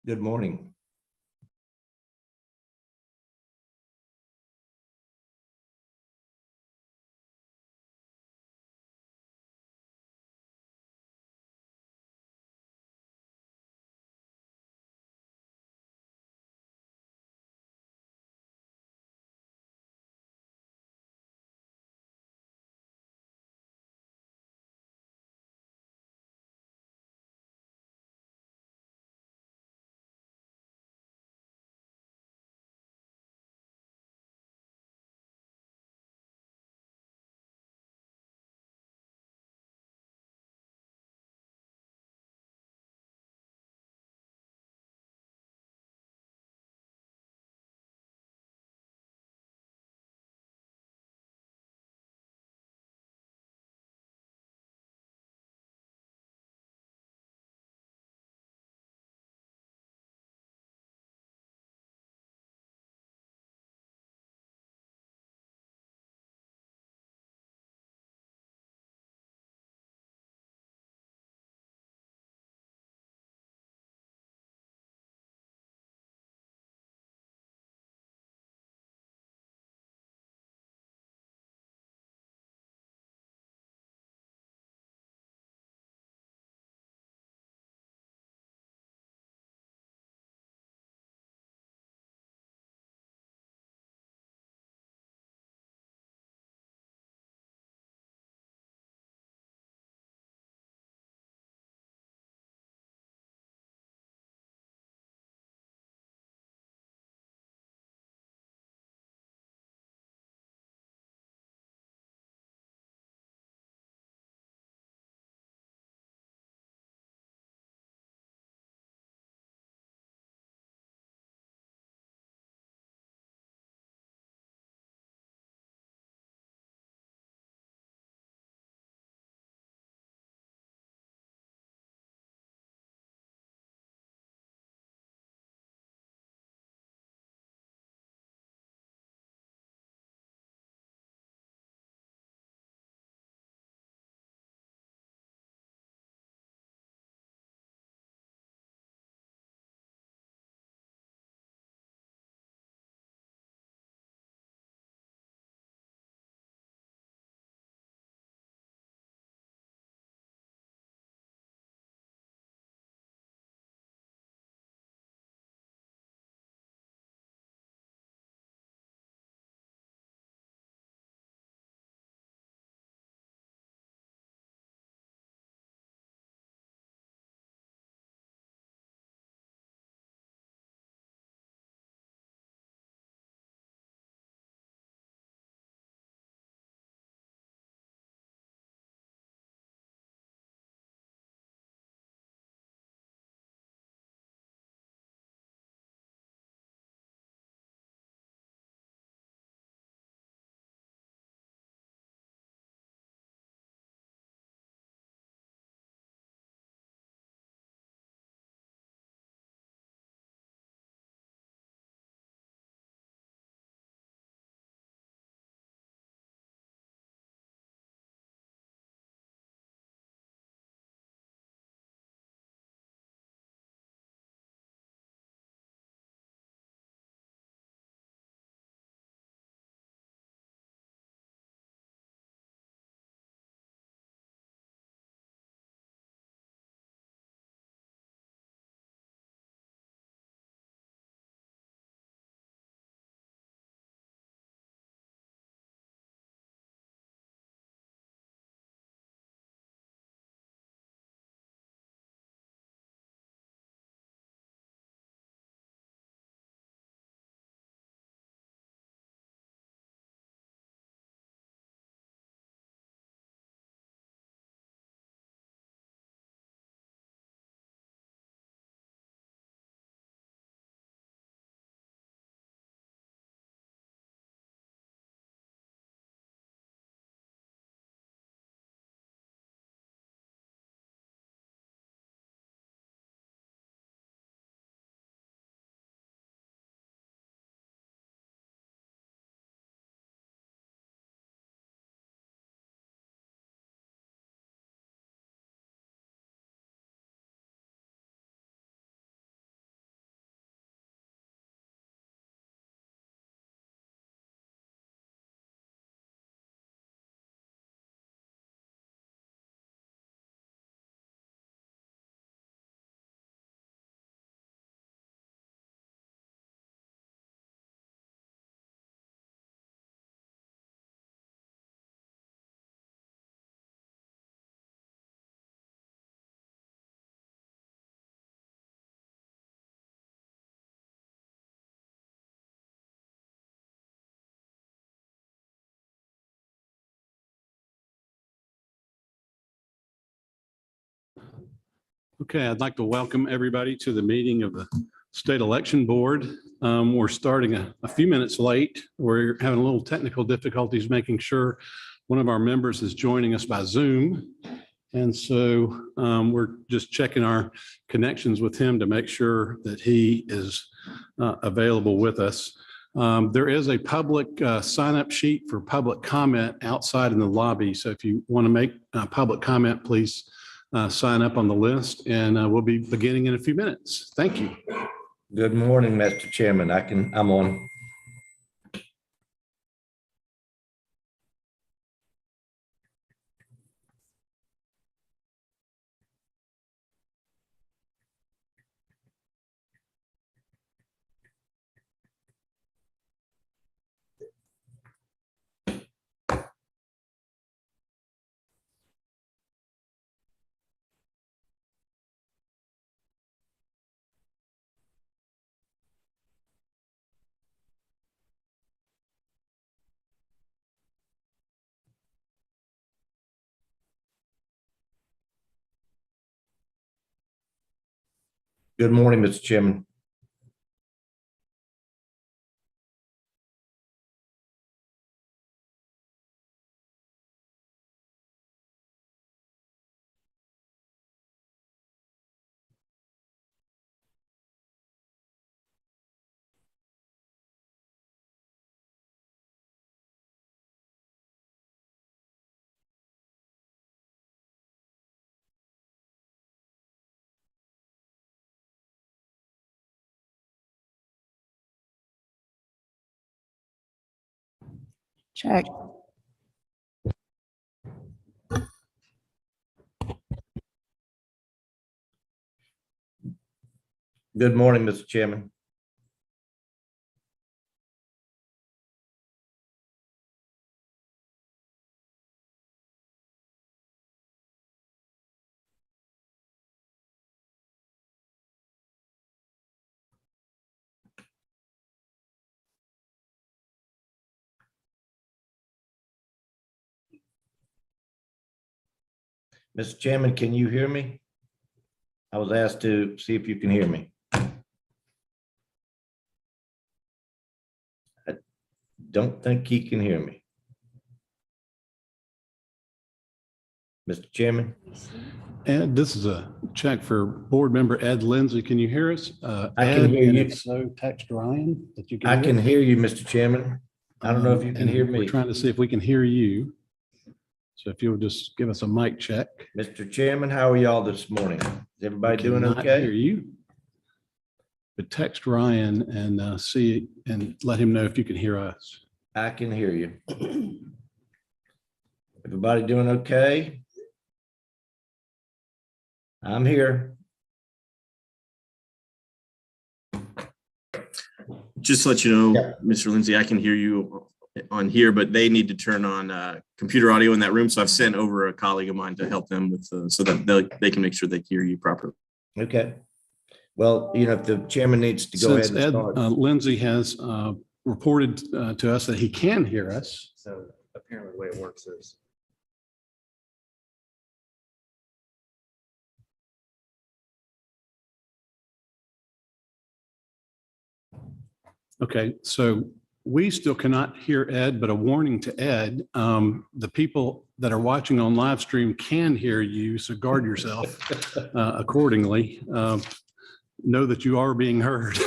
Good morning. Okay, I'd like to welcome everybody to the meeting of the State Election Board. We're starting a few minutes late. We're having a little technical difficulties making sure one of our members is joining us by Zoom. And so we're just checking our connections with him to make sure that he is available with us. There is a public sign-up sheet for public comment outside in the lobby. So if you want to make public comment, please sign up on the list, and we'll be beginning in a few minutes. Thank you. Good morning, Mr. Chairman. I'm on. Good morning, Mr. Chairman. Check. Good morning, Mr. Chairman. Mr. Chairman, can you hear me? I was asked to see if you can hear me. I don't think he can hear me. Mr. Chairman? Ed, this is a check for board member Ed Lindsay. Can you hear us? I can hear and you. if so, text Ryan that you can. I can hear you, Mr. Chairman. I don't know if you can And hear We're me. trying to see if we can hear you. So if you'll just give us a mic check. Mr. Chairman, how are y'all this morning? Is everybody doing Cannot hear okay? you. But text Ryan and see and let him know if you can hear us. I can hear you. Everybody doing okay? I'm here. Just to let you know, Yeah. Mr. Lindsay, I can hear you on here, but they need to turn on computer audio in that room. So I've sent over a colleague of mine to help them with so that they can make sure they hear you properly. Okay. Well, if the chairman needs to go ahead Since and Ed start. Lindsay has reported to us that he can hear us. So apparently the way it works is. Okay, so we still cannot hear Ed, but a warning to Ed, the people that are watching on live stream can hear you, so guard yourself accordingly. Know that you are being heard,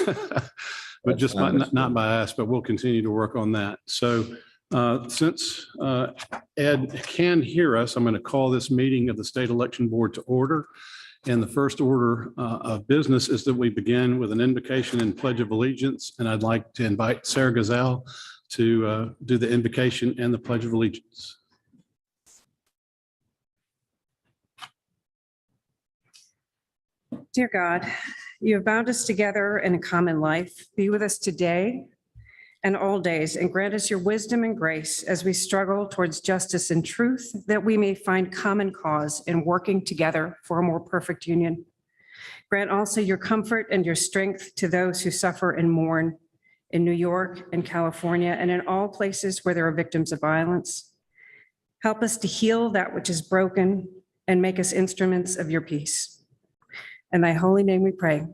but just not by us, but we'll continue to work on that. So since Ed can hear us, I'm going to call this meeting of the State Election Board to order. And the first order of business is that we begin with an invocation and pledge of allegiance. And I'd like to invite Sarah Gazelle to do the invocation and the pledge of allegiance. Dear God, you have bound us together in a common life. Be with us today and all days, and grant us your wisdom and grace as we struggle towards justice and truth, that we may find common cause in working together for a more perfect union. Grant also your comfort and your strength to those who suffer and mourn in New York and California and in all places where there are victims of violence. Help us to heal that which is broken and make us instruments of your peace. In thy holy name we pray.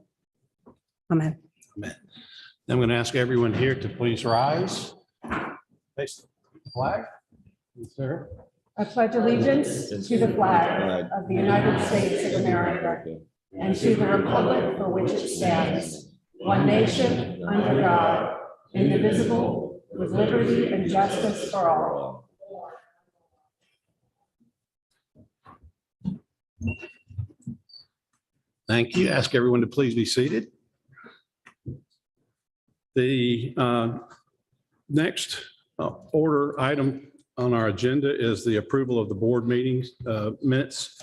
Amen. Amen. I'm going to ask everyone here to please rise. Face the flag. Yes, sir. I pledge allegiance to the flag of the United States of America and to the republic for which it stands, one nation, under God, indivisible, with liberty and justice for all. Thank you. Ask everyone to please be seated. The next order item on our agenda is the approval of the board meetings minutes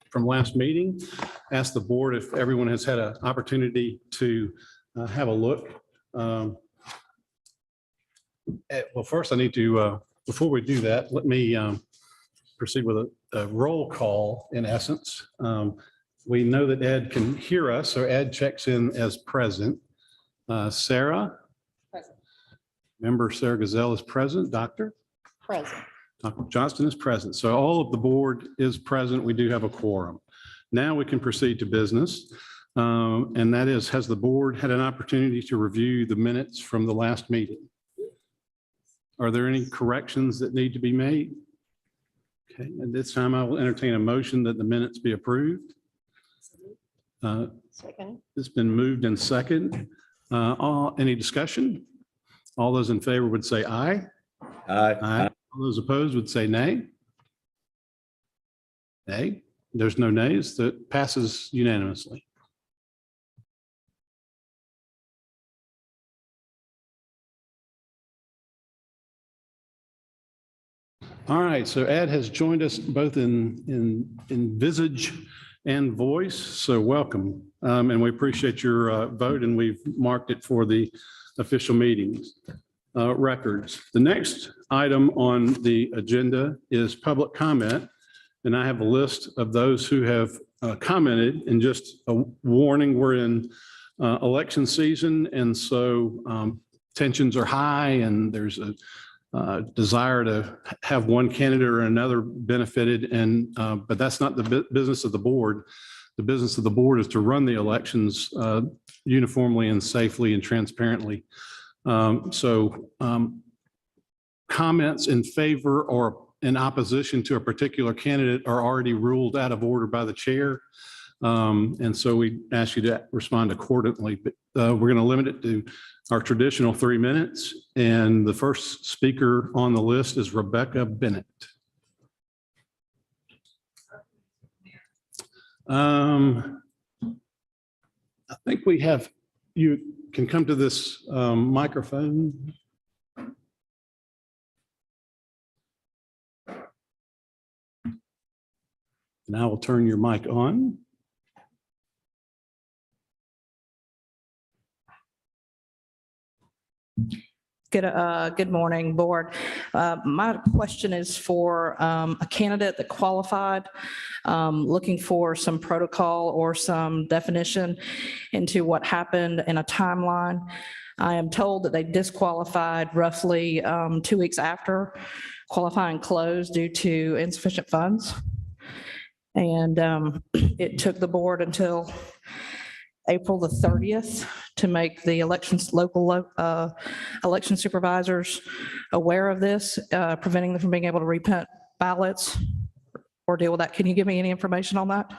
from last meeting. Ask the board if everyone has had an opportunity to have a look. Well, first I need to, before we do that, let me proceed with a roll call in essence. We know that Ed can hear us, so Ed checks in as present. Sarah? Present. Member Sarah Gazelle is present. Doctor? Present. Dr. Johnston is present. So all of the board is present. We do have a quorum. Now we can proceed to business. And that is, has the board had an opportunity to review the minutes from the last meeting? Are there any corrections that need to be made? Okay, at this time I will entertain a motion that the minutes be approved. Second. It's been moved and second. Any discussion? All those in favor would say aye. Aye. All those opposed would say nay. Nay. There's no nays. That passes unanimously. All right, so Ed has joined us both in visage and voice, so welcome. And we appreciate your vote, and we've marked it for the official meetings records. The next item on the agenda is public comment, and I have a list of those who have commented. And just a warning, we're in election season, and so tensions are high, and there's a desire to have one candidate or another benefited, and but that's not the business of the board. The business of the board is to run the elections uniformly and safely and transparently. Comments in favor or in opposition to a particular candidate are already ruled out of order by the chair. And so we ask you to respond accordingly, but we're going to limit it to our traditional 3 minutes. And the first speaker on the list is Rebecca Bennett. I think we have, you can come to this microphone. And I will turn your mic on. Good morning, board. My question is for a candidate that qualified, looking for some protocol or some definition into what happened in a timeline. I am told that they disqualified roughly 2 weeks after qualifying closed due to insufficient funds. And it took the board until April the 30th to make the local election supervisors aware of this, preventing them from being able to reprint ballots or deal with that. Can you give me any information on that?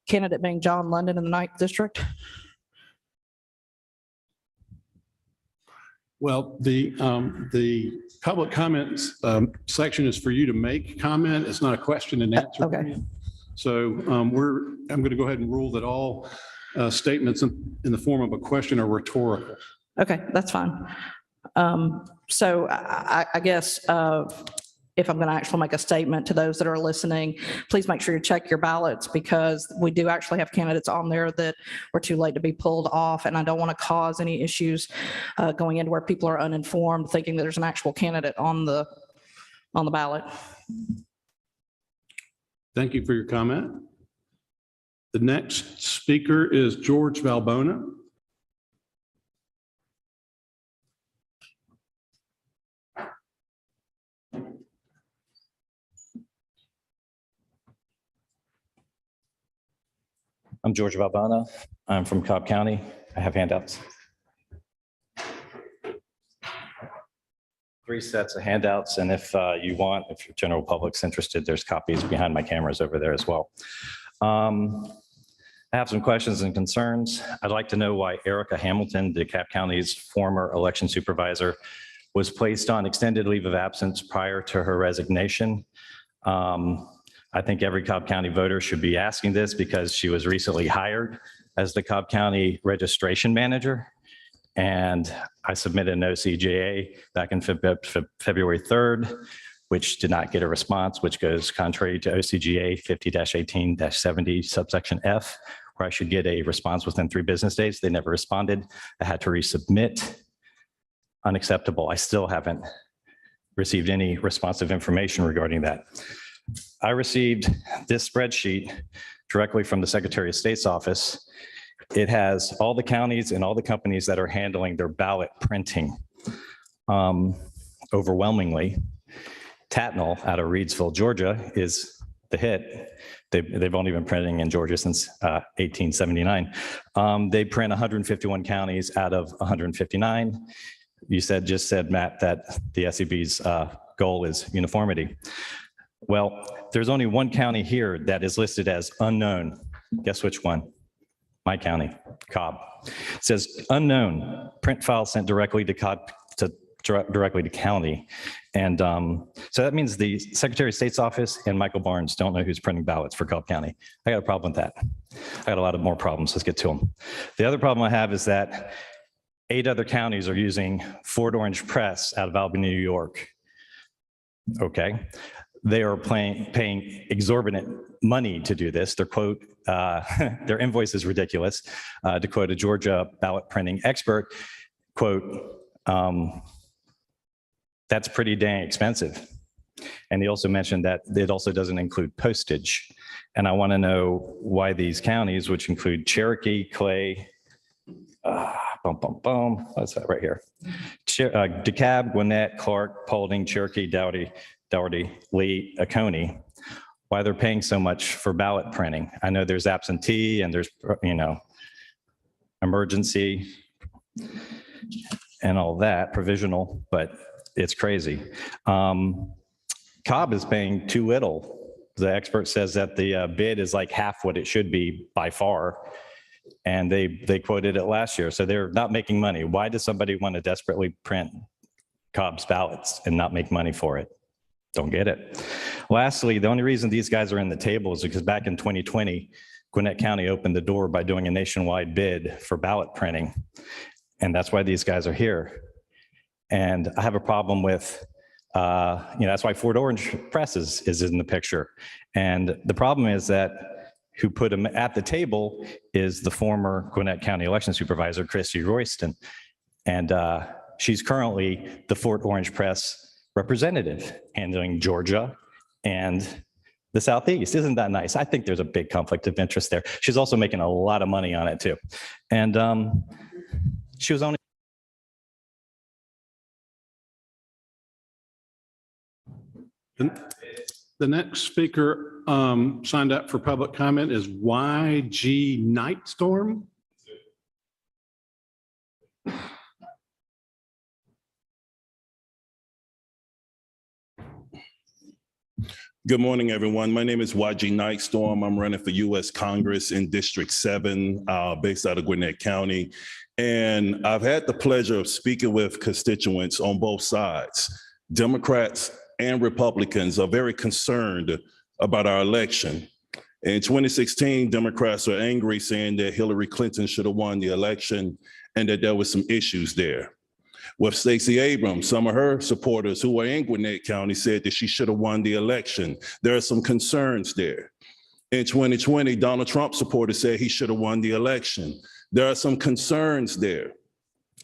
Candidate being John London in the 9th district. Well, the public comments section is for you to make comment. It's not a question and answer. Okay. So I'm going to go ahead and rule that all statements in the form of a question are rhetorical. Okay, that's fine. So I guess if I'm going to actually make a statement to those that are listening, please make sure you check your ballots, because we do actually have candidates on there that were too late to be pulled off. And I don't want to cause any issues going into where people are uninformed, thinking that there's an actual candidate on the ballot. Thank you for your comment. The next speaker is George Valbona. I'm George Valbona. I'm from Cobb County. I have handouts. 3 sets of handouts, and if you want, if your general public's interested, there's copies behind my cameras over there as well. I have some questions and concerns. I'd like to know why Erica Hamilton, DeKalb County's former election supervisor, was placed on extended leave of absence prior to her resignation. I think every Cobb County voter should be asking this because she was recently hired as the Cobb County registration manager. And I submitted an OCJA back in February 3rd, which did not get a response, which goes contrary to OCGA 50-18-70 subsection F, where I should get a response within 3 business days. They never responded. I had to resubmit. Unacceptable. I still haven't received any responsive information regarding that. I received this spreadsheet directly from the Secretary of State's office. It has all the counties and all the companies that are handling their ballot printing. Overwhelmingly, Tatnall out of Reidsville, Georgia is the hit. They've only been printing in Georgia since 1879. They print 151 counties out of 159. You just said, Matt, that the SEB's goal is uniformity. Well, there's only one county here that is listed as unknown. Guess which one? My county, Cobb. It says unknown, print file sent directly to Cobb, directly to county. And so that means the Secretary of State's office and Michael Barnes don't know who's printing ballots for Cobb County. I got a problem with that. I got a lot of more problems. Let's get to them. The other problem I have is that 8 other counties are using Fort Orange Press out of Albany, New York. Okay. They are paying exorbitant money to do this. Their quote, their invoice is ridiculous. To quote a Georgia ballot printing expert, quote, that's pretty dang expensive. And he also mentioned that it also doesn't include postage. And I want to know why these counties, which include Cherokee, Clay, what's that right here? DeKalb, Gwinnett, Clark, Paulding, Cherokee, Dougherty, Lee, Oconee, why they're paying so much for ballot printing. I know there's absentee and there's, emergency and all that, provisional, but it's crazy. Cobb is paying too little. The expert says that the bid is like half what it should be by far. And they quoted it last year. So they're not making money. Why does somebody want to desperately print Cobb's ballots and not make money for it? Don't get it. Lastly, the only reason these guys are in the table is because back in 2020, Gwinnett County opened the door by doing a nationwide bid for ballot printing. And that's why these guys are here. And I have a problem with, that's why Fort Orange Press is in the picture. And the problem is that who put them at the table is the former Gwinnett County election supervisor, Christy Royston. And she's currently the Fort Orange Press representative handling Georgia and the Southeast. Isn't that nice? I think there's a big conflict of interest there. She's also making a lot of money on it too. And she was only The next speaker signed up for public comment is YG Nightstorm. Good morning, everyone. My name is YG Nightstorm. I'm running for U.S. Congress in District 7, based out of Gwinnett County. And I've had the pleasure of speaking with constituents on both sides. Democrats and Republicans are very concerned about our election. In 2016, Democrats are angry, saying that Hillary Clinton should have won the election and that there were some issues there. With Stacey Abrams, some of her supporters who were in Gwinnett County said that she should have won the election. There are some concerns there. In 2020, Donald Trump supporters said he should have won the election. There are some concerns there.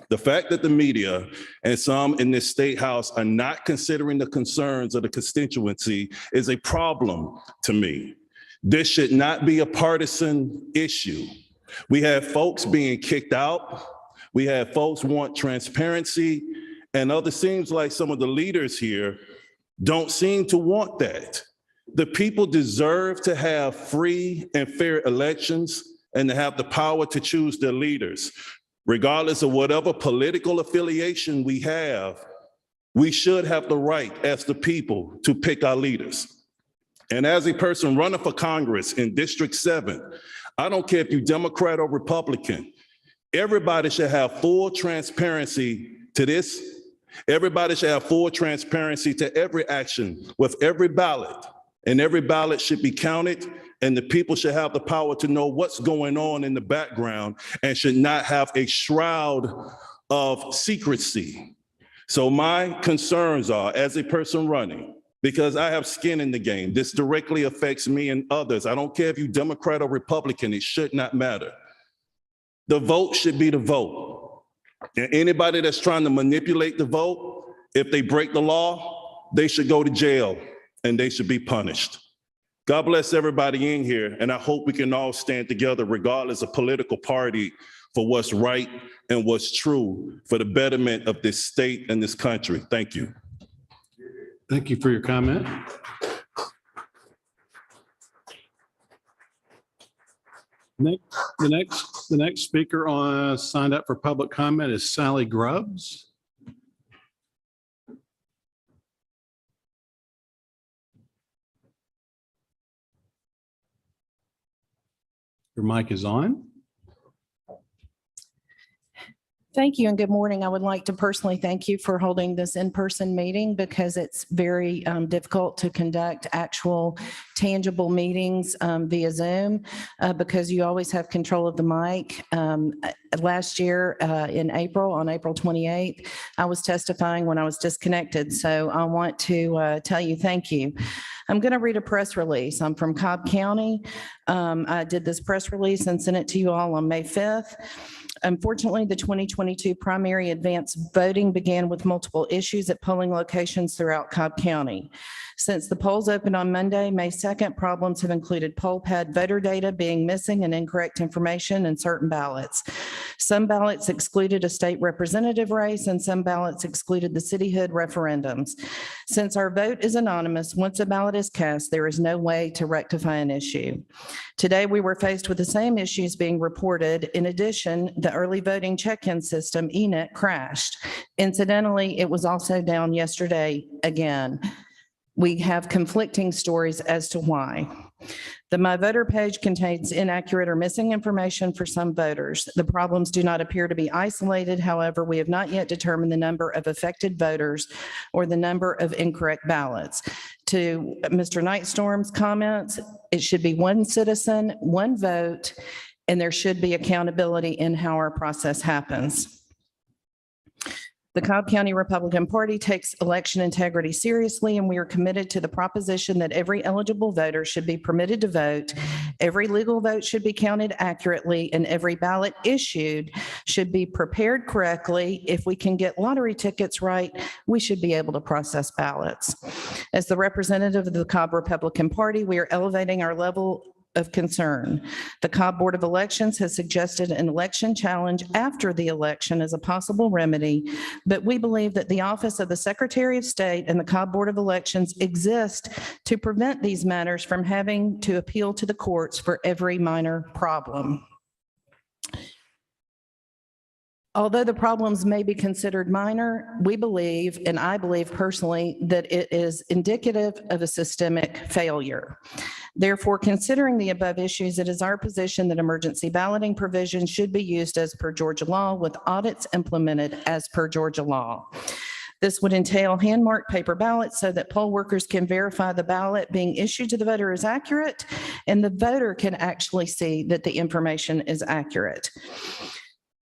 The fact that the media and some in this state house are not considering the concerns of the constituency is a problem to me. This should not be a partisan issue. We have folks being kicked out. We have folks want transparency, and others seems like some of the leaders here don't seem to want that. The people deserve to have free and fair elections, and to have the power to choose their leaders. Regardless of whatever political affiliation we have, we should have the right as the people to pick our leaders. And as a person running for Congress in District 7, I don't care if you're Democrat or Republican, everybody should have full transparency to this. Everybody should have full transparency to every action with every ballot, and every ballot should be counted, and the people should have the power to know what's going on in the background and should not have a shroud of secrecy. So my concerns are, as a person running, because I have skin in the game, this directly affects me and others. I don't care if you're Democrat or Republican, it should not matter. The vote should be the vote. And anybody that's trying to manipulate the vote, if they break the law, they should go to jail and they should be punished. God bless everybody in here, and I hope we can all stand together regardless of political party for what's right and what's true for the betterment of this state and this country. Thank you. Thank you for your comment. The next speaker signed up for public comment is Sally Grubbs. Your mic is on. Thank you and good morning. I would like to personally thank you for holding this in-person meeting because it's very difficult to conduct actual tangible meetings via Zoom because you always have control of the mic. Last year in April, on April 28th, I was testifying when I was disconnected. So I want to tell you thank you. I'm going to read a press release. I'm from Cobb County. I did this press release and sent it to you all on May 5th. Unfortunately, the 2022 primary advance voting began with multiple issues at polling locations throughout Cobb County. Since the polls opened on Monday, May 2nd, problems have included poll pad voter data being missing and incorrect information in certain ballots. Some ballots excluded a state representative race and some ballots excluded the cityhood referendums. Since our vote is anonymous, once a ballot is cast, there is no way to rectify an issue. Today, we were faced with the same issues being reported. In addition, the early voting check-in system, ENET, crashed. Incidentally, it was also down yesterday again. We have conflicting stories as to why. The My Voter page contains inaccurate or missing information for some voters. The problems do not appear to be isolated. However, we have not yet determined the number of affected voters or the number of incorrect ballots. To Mr. Nightstorm's comments, it should be one citizen, one vote, and there should be accountability in how our process happens. The Cobb County Republican Party takes election integrity seriously, and we are committed to the proposition that every eligible voter should be permitted to vote, every legal vote should be counted accurately, and every ballot issued should be prepared correctly. If we can get lottery tickets right, we should be able to process ballots. As the representative of the Cobb Republican Party, we are elevating our level of concern. The Cobb Board of Elections has suggested an election challenge after the election as a possible remedy, but we believe that the Office of the Secretary of State and the Cobb Board of Elections exist to prevent these matters from having to appeal to the courts for every minor problem. Although the problems may be considered minor, we believe, and I believe personally, that it is indicative of a systemic failure. Therefore, considering the above issues, it is our position that emergency balloting provisions should be used as per Georgia law with audits implemented as per Georgia law. This would entail hand-marked paper ballots so that poll workers can verify the ballot being issued to the voter is accurate and the voter can actually see that the information is accurate.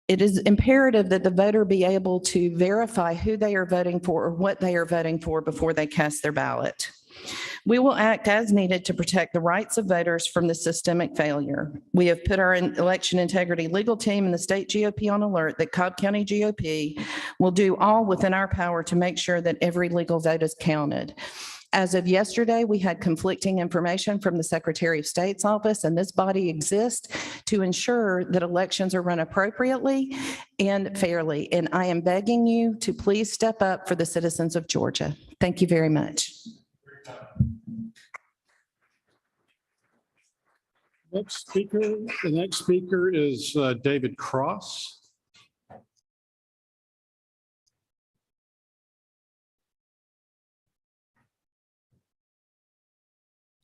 It is imperative that the voter be able to verify who they are voting for or what they are voting for before they cast their ballot. We will act as needed to protect the rights of voters from the systemic failure. We have put our election integrity legal team and the state GOP on alert that Cobb County GOP will do all within our power to make sure that every legal vote is counted. As of yesterday, we had conflicting information from the Secretary of State's office, and this body exists to ensure that elections are run appropriately and fairly. And I am begging you to please step up for the citizens of Georgia. Thank you very much. The next speaker is David Cross.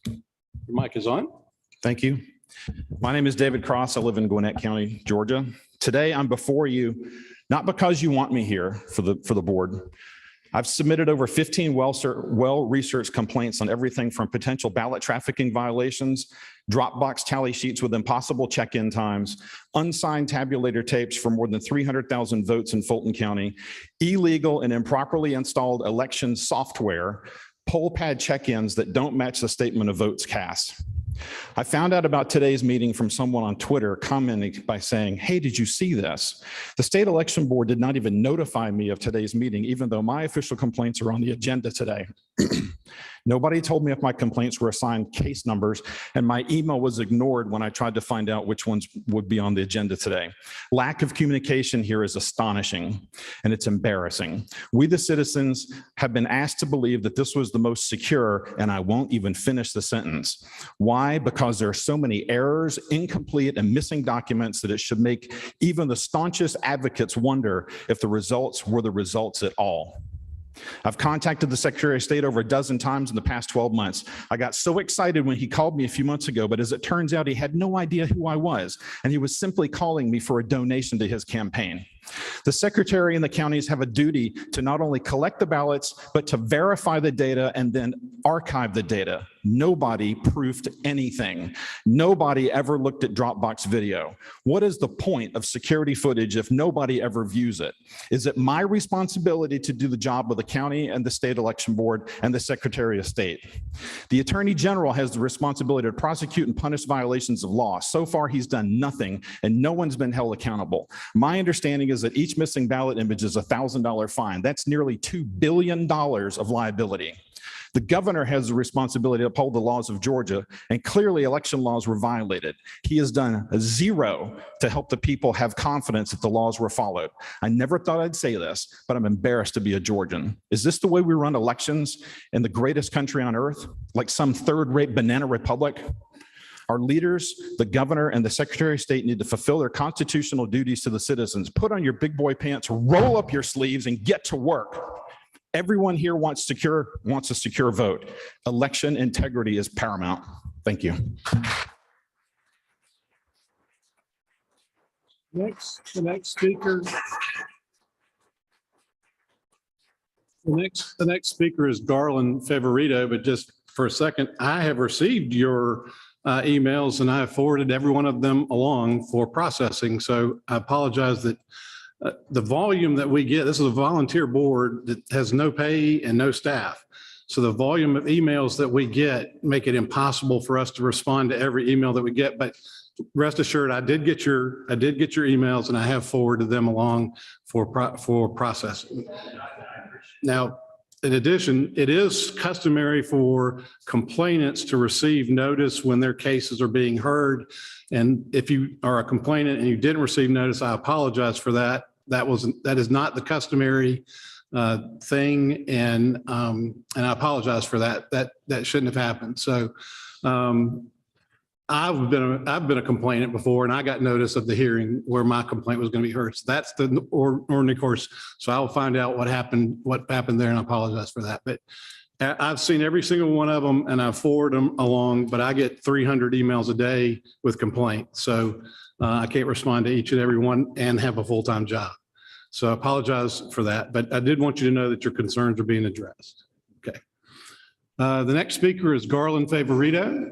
Your mic is on. Thank you. My name is David Cross. I live in Gwinnett County, Georgia. Today, I'm before you, not because you want me here for the board. I've submitted over 15 well-researched complaints on everything from potential ballot trafficking violations, Dropbox tally sheets with impossible check-in times, unsigned tabulator tapes for more than 300,000 votes in Fulton County, illegal and improperly installed election software, poll pad check-ins that don't match the statement of votes cast. I found out about today's meeting from someone on Twitter commenting by saying, "Hey, did you see this?" The state election board did not even notify me of today's meeting, even though my official complaints are on the agenda today. Nobody told me if my complaints were assigned case numbers, and my email was ignored when I tried to find out which ones would be on the agenda today. Lack of communication here is astonishing, and it's embarrassing. We, the citizens, have been asked to believe that this was the most secure, and I won't even finish the sentence. Why? Because there are so many errors, incomplete, and missing documents that it should make even the staunchest advocates wonder if the results were the results at all. I've contacted the Secretary of State over a dozen times in the past 12 months. I got so excited when he called me a few months ago, but as it turns out, he had no idea who I was, and he was simply calling me for a donation to his campaign. The Secretary and the counties have a duty to not only collect the ballots, but to verify the data and then archive the data. Nobody proofed anything. Nobody ever looked at Dropbox video. What is the point of security footage if nobody ever views it? Is it my responsibility to do the job of the county and the state election board and the Secretary of State? The Attorney General has the responsibility to prosecute and punish violations of law. So far, he's done nothing, and no one's been held accountable. My understanding is that each missing ballot image is a $1,000 fine. That's nearly $2 billion of liability. The governor has the responsibility to uphold the laws of Georgia, and clearly election laws were violated. He has done zero to help the people have confidence that the laws were followed. I never thought I'd say this, but I'm embarrassed to be a Georgian. Is this the way we run elections in the greatest country on earth, like some third-rate banana republic? Our leaders, the governor, and the Secretary of State need to fulfill their constitutional duties to the citizens. Put on your big boy pants, roll up your sleeves, and get to work. Everyone here wants a secure vote. Election integrity is paramount. Thank you. The next speaker. The next speaker is Garland Favorito, but just for a second, I have received your emails and I have forwarded every one of them along for processing. So I apologize that the volume that we get, this is a volunteer board that has no pay and no staff. So the volume of emails that we get make it impossible for us to respond to every email that we get. But rest assured, I did get your emails and I have forwarded them along for processing. Now, in addition, it is customary for complainants to receive notice when their cases are being heard. And if you are a complainant and you didn't receive notice, I apologize for that. That is not the customary thing, and I apologize for that. That shouldn't have happened. So I've been a complainant before, and I got notice of the hearing where my complaint was going to be heard. So that's the ordinary course. So I will find out what happened there, and I apologize for that. But I've seen every single one of them, and I forward them along. But I get 300 emails a day with complaints, so I can't respond to each and every one and have a full-time job. So I apologize for that. But I did want you to know that your concerns are being addressed. Okay. The next speaker is Garland Favorito.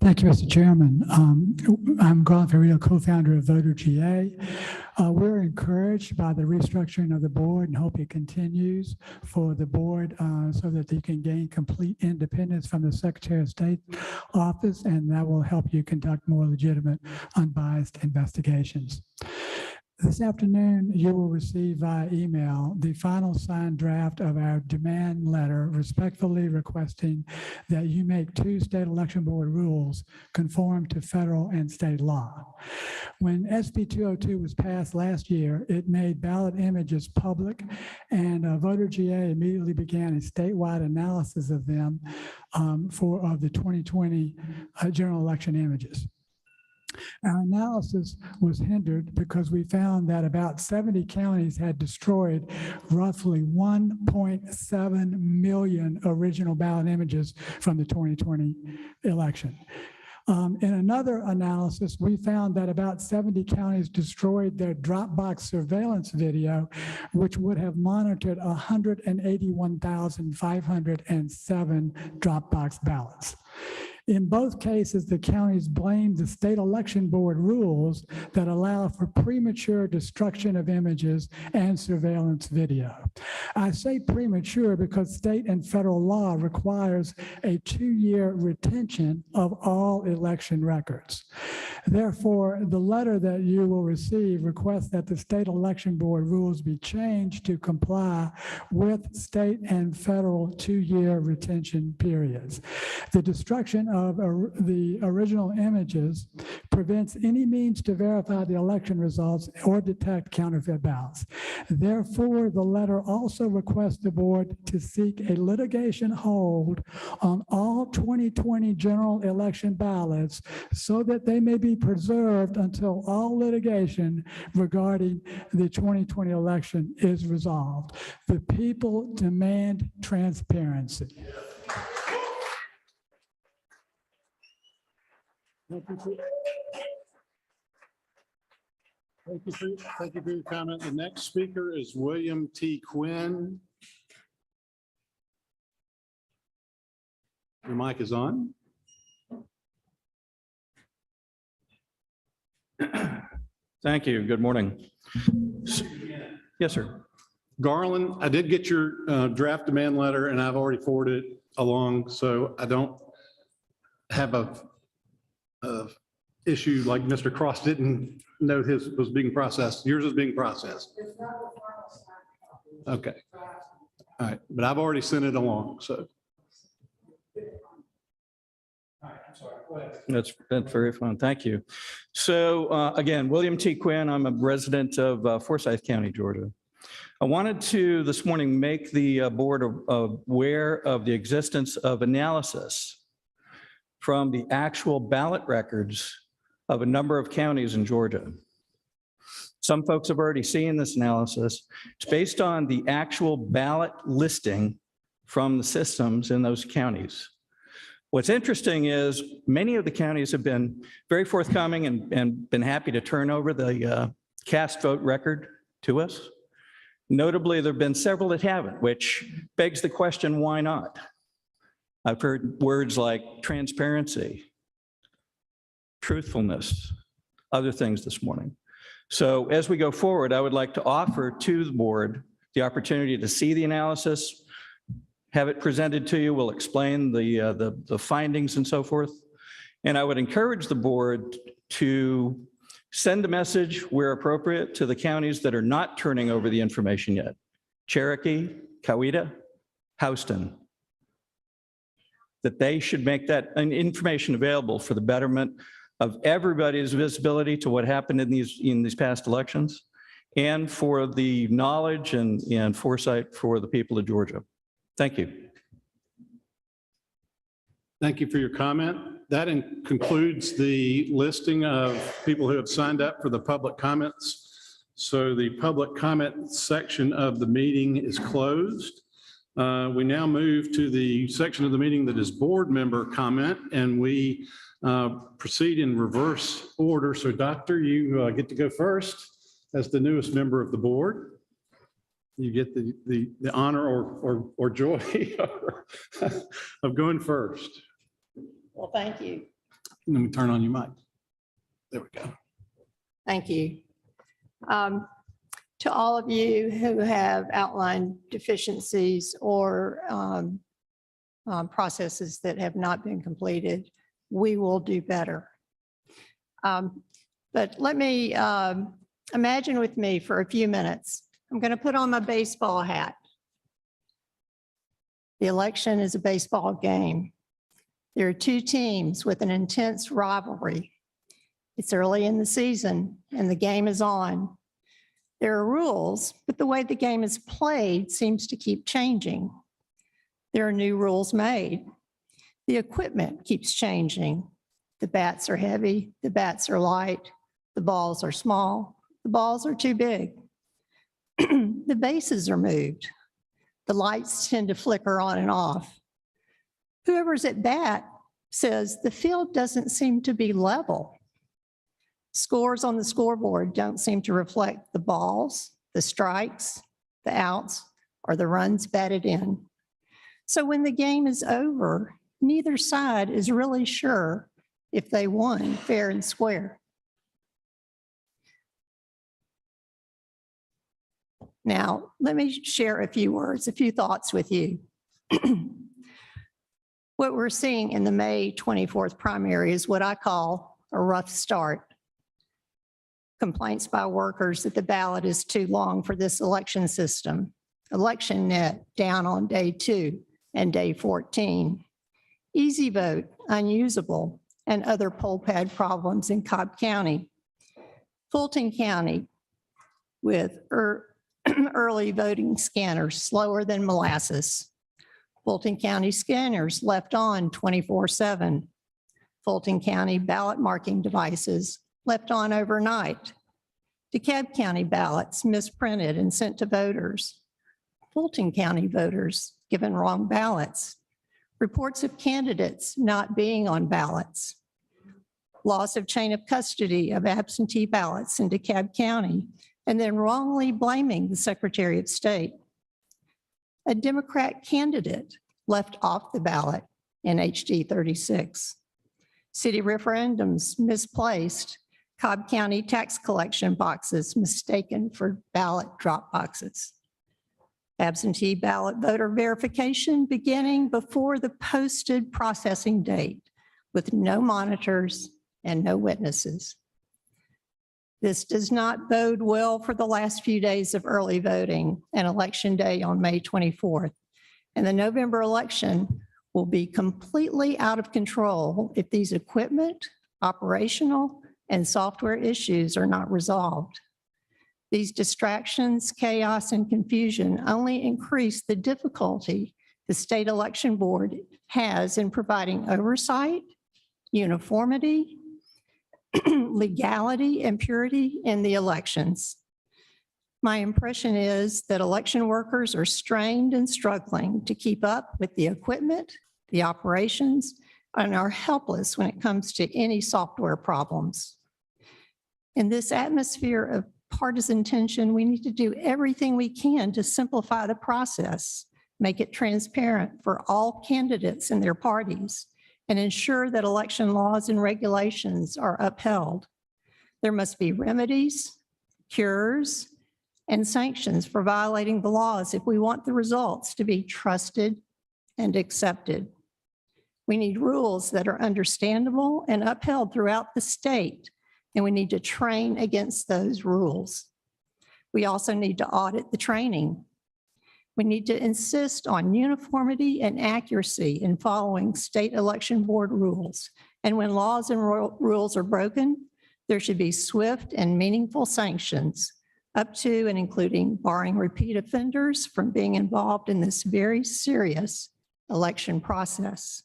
Thank you, Mr. Chairman. I'm Garland Favorito, co-founder of Voter GA. We're encouraged by the restructuring of the board and hope it continues for the board so that they can gain complete independence from the Secretary of State office, and that will help you conduct more legitimate, unbiased investigations. This afternoon, you will receive via email the final signed draft of our demand letter respectfully requesting that you make 2 state election board rules conform to federal and state law. When SB 202 was passed last year, it made ballot images public, and Voter GA immediately began a statewide analysis of them of the 2020 general election images. Our analysis was hindered because we found that about 70 counties had destroyed roughly 1.7 million original ballot images from the 2020 election. In another analysis, we found that about 70 counties destroyed their Dropbox surveillance video, which would have monitored 181,507 Dropbox ballots. In both cases, the counties blamed the state election board rules that allow for premature destruction of images and surveillance video. I say premature because state and federal law requires a 2-year retention of all election records. Therefore, the letter that you will receive requests that the state election board rules be changed to comply with state and federal 2-year retention periods. The destruction of the original images prevents any means to verify the election results or detect counterfeit ballots. Therefore, the letter also requests the board to seek a litigation hold on all 2020 general election ballots so that they may be preserved until all litigation regarding the 2020 election is resolved. The people demand transparency. Thank you for your comment. The next speaker is William T. Quinn. Your mic is on. Thank you. Good morning. Yes, sir. Garland, I did get your draft demand letter and I've already forwarded it along, so I don't have a issue like Mr. Cross didn't know his was being processed. Yours is being processed. Okay. All right, but I've already sent it along, so. That's very fun. Thank you. So again, William T. Quinn, I'm a resident of Forsyth County, Georgia. I wanted to this morning make the board aware of the existence of analysis from the actual ballot records of a number of counties in Georgia. Some folks have already seen this analysis. It's based on the actual ballot listing from the systems in those counties. What's interesting is many of the counties have been very forthcoming and been happy to turn over the cast vote record to us. Notably, there have been several that haven't, which begs the question, why not? I've heard words like transparency, truthfulness, other things this morning. So as we go forward, I would like to offer to the board the opportunity to see the analysis, have it presented to you. We'll explain the findings and so forth. And I would encourage the board to send a message where appropriate to the counties that are not turning over the information yet. Cherokee, Coweta, Houston, that they should make that information available for the betterment of everybody's visibility to what happened in these past elections and for the knowledge and foresight for the people of Georgia. Thank you. Thank you for your comment. That concludes the listing of people who have signed up for the public comments. So the public comment section of the meeting is closed. We now move to the section of the meeting that is board member comment, and we proceed in reverse order. So Doctor, you get to go first as the newest member of the board. You get the honor or joy of going first. Well, thank you. Let me turn on your mic. There we go. Thank you. To all of you who have outlined deficiencies or processes that have not been completed, we will do better. But let me Imagine with me for a few minutes. I'm going to put on my baseball hat. The election is a baseball game. There are two teams with an intense rivalry. It's early in the season and the game is on. There are rules, but the way the game is played seems to keep changing. There are new rules made. The equipment keeps changing. The bats are heavy, the bats are light, the balls are small, the balls are too big. The bases are moved. The lights tend to flicker on and off. Whoever's at bat says the field doesn't seem to be level. Scores on the scoreboard don't seem to reflect the balls, the strikes, the outs, or the runs batted in. So when the game is over, neither side is really sure if they won fair and square. Now, let me share a few words, a few thoughts with you. What we're seeing in the May 24th primary is what I call a rough start. Complaints by workers that the ballot is too long for this election system. Election net down on day 2 and day 14. Easy vote unusable, and other poll pad problems in Cobb County. Fulton County with early voting scanners slower than molasses. Fulton County scanners left on 24/7. Fulton County ballot marking devices left on overnight. DeKalb County ballots misprinted and sent to voters. Fulton County voters given wrong ballots. Reports of candidates not being on ballots. Loss of chain of custody of absentee ballots in DeKalb County, and then wrongly blaming the Secretary of State. A Democrat candidate left off the ballot in HD 36. City referendums misplaced. Cobb County tax collection boxes mistaken for ballot drop boxes. Absentee ballot voter verification beginning before the posted processing date with no monitors and no witnesses. This does not bode well for the last few days of early voting and election day on May 24th. And the November election will be completely out of control if these equipment, operational, and software issues are not resolved. These distractions, chaos, and confusion only increase the difficulty the state election board has in providing oversight, uniformity, legality, and purity in the elections. My impression is that election workers are strained and struggling to keep up with the equipment, the operations, and are helpless when it comes to any software problems. In this atmosphere of partisan tension, we need to do everything we can to simplify the process, make it transparent for all candidates and their parties, and ensure that election laws and regulations are upheld. There must be remedies, cures, and sanctions for violating the laws if we want the results to be trusted and accepted. We need rules that are understandable and upheld throughout the state, and we need to train against those rules. We also need to audit the training. We need to insist on uniformity and accuracy in following state election board rules. And when laws and rules are broken, there should be swift and meaningful sanctions, up to and including barring repeat offenders from being involved in this very serious election process.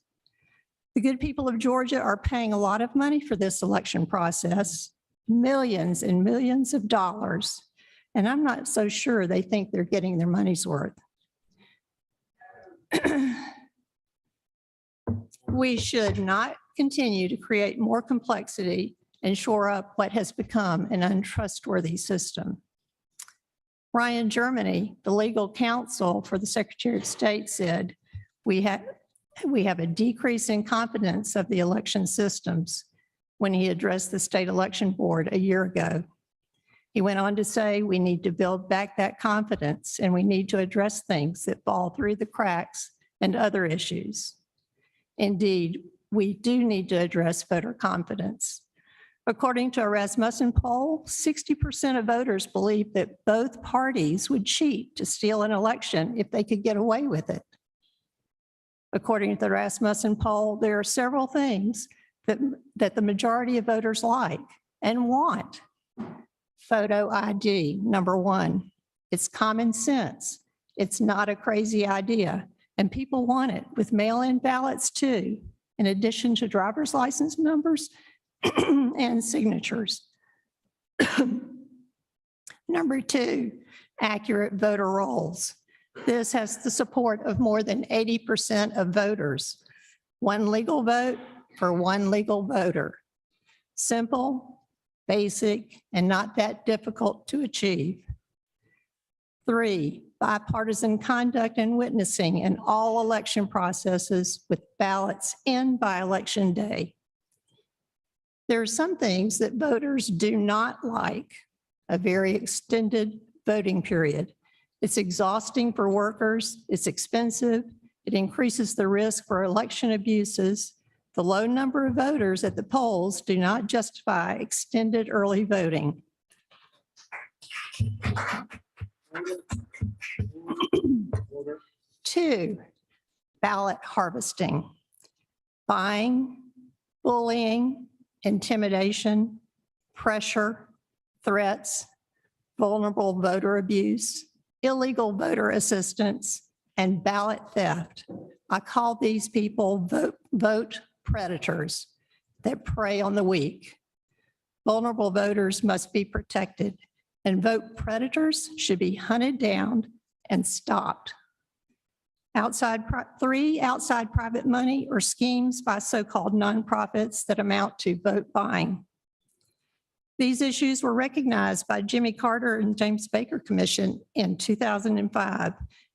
The good people of Georgia are paying a lot of money for this election process, millions and millions of dollars, and I'm not so sure they think they're getting their money's worth. We should not continue to create more complexity and shore up what has become an untrustworthy system. Ryan Germany, the legal counsel for the Secretary of State, said, we have a decrease in confidence of the election systems when he addressed the state election board a year ago. He went on to say, we need to build back that confidence and we need to address things that fall through the cracks and other issues. Indeed, we do need to address voter confidence. According to a Rasmussen poll, 60% of voters believe that both parties would cheat to steal an election if they could get away with it. According to the Rasmussen poll, there are several things that the majority of voters like and want. Photo ID, number one. It's common sense. It's not a crazy idea, and people want it with mail-in ballots too, in addition to driver's license numbers and signatures. Number two, accurate voter rolls. This has the support of more than 80% of voters. One legal vote for one legal voter. Simple, basic, and not that difficult to achieve. Three, bipartisan conduct and witnessing in all election processes with ballots in by election day. There are some things that voters do not like. A very extended voting period. It's exhausting for workers, it's expensive, it increases the risk for election abuses. The low number of voters at the polls do not justify extended early voting. Two, ballot harvesting. Buying, bullying, intimidation, pressure, threats, vulnerable voter abuse, illegal voter assistance, and ballot theft. I call these people vote predators that prey on the weak. Vulnerable voters must be protected, and vote predators should be hunted down and stopped. Three, outside private money or schemes by so-called nonprofits that amount to vote buying. These issues were recognized by Jimmy Carter and James Baker Commission in 2005,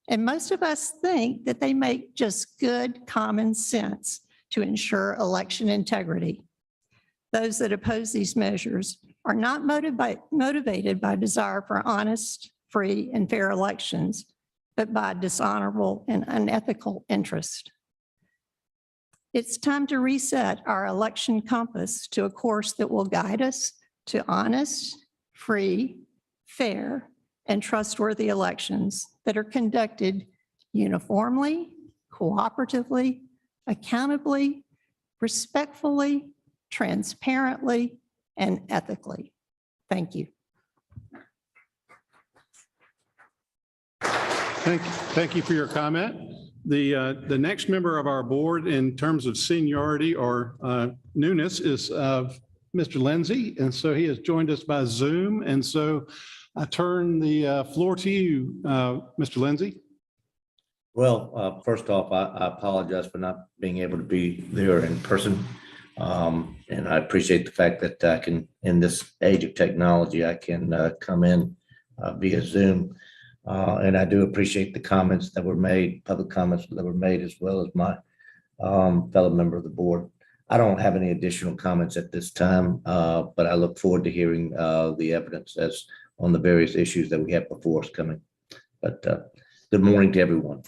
and most of us think that they make just good common sense to ensure election integrity. Those that oppose these measures are not motivated by desire for honest, free, and fair elections, but by dishonorable and unethical interest. It's time to reset our election compass to a course that will guide us to honest, free, fair, and trustworthy elections that are conducted uniformly, cooperatively, accountably, respectfully, transparently, and ethically. Thank you. Thank you for your comment. The next member of our board in terms of seniority or newness is Mr. Lindsay, and so he has joined us by Zoom. And so I turn the floor to you, Mr. Lindsay. Well, first off, I apologize for not being able to be there in person. And I appreciate the fact that I can, in this age of technology, I can come in via Zoom. And I do appreciate the comments that were made, public comments that were made, as well as my fellow member of the board. I don't have any additional comments at this time, but I look forward to hearing the evidence as on the various issues that we have before us coming. But good morning to everyone.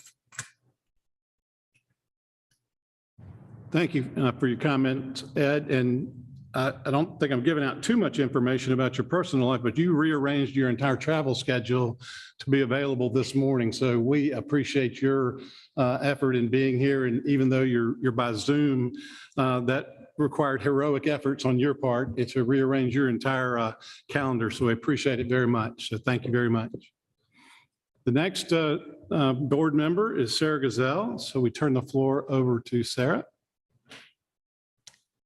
Thank you for your comments, Ed. And I don't think I'm giving out too much information about your personal life, but you rearranged your entire travel schedule to be available this morning. So we appreciate your effort in being here. And even though you're by Zoom, that required heroic efforts on your part to rearrange your entire calendar. So we appreciate it very much. So thank you very much. The next board member is Sarah Gazelle. So we turn the floor over to Sarah.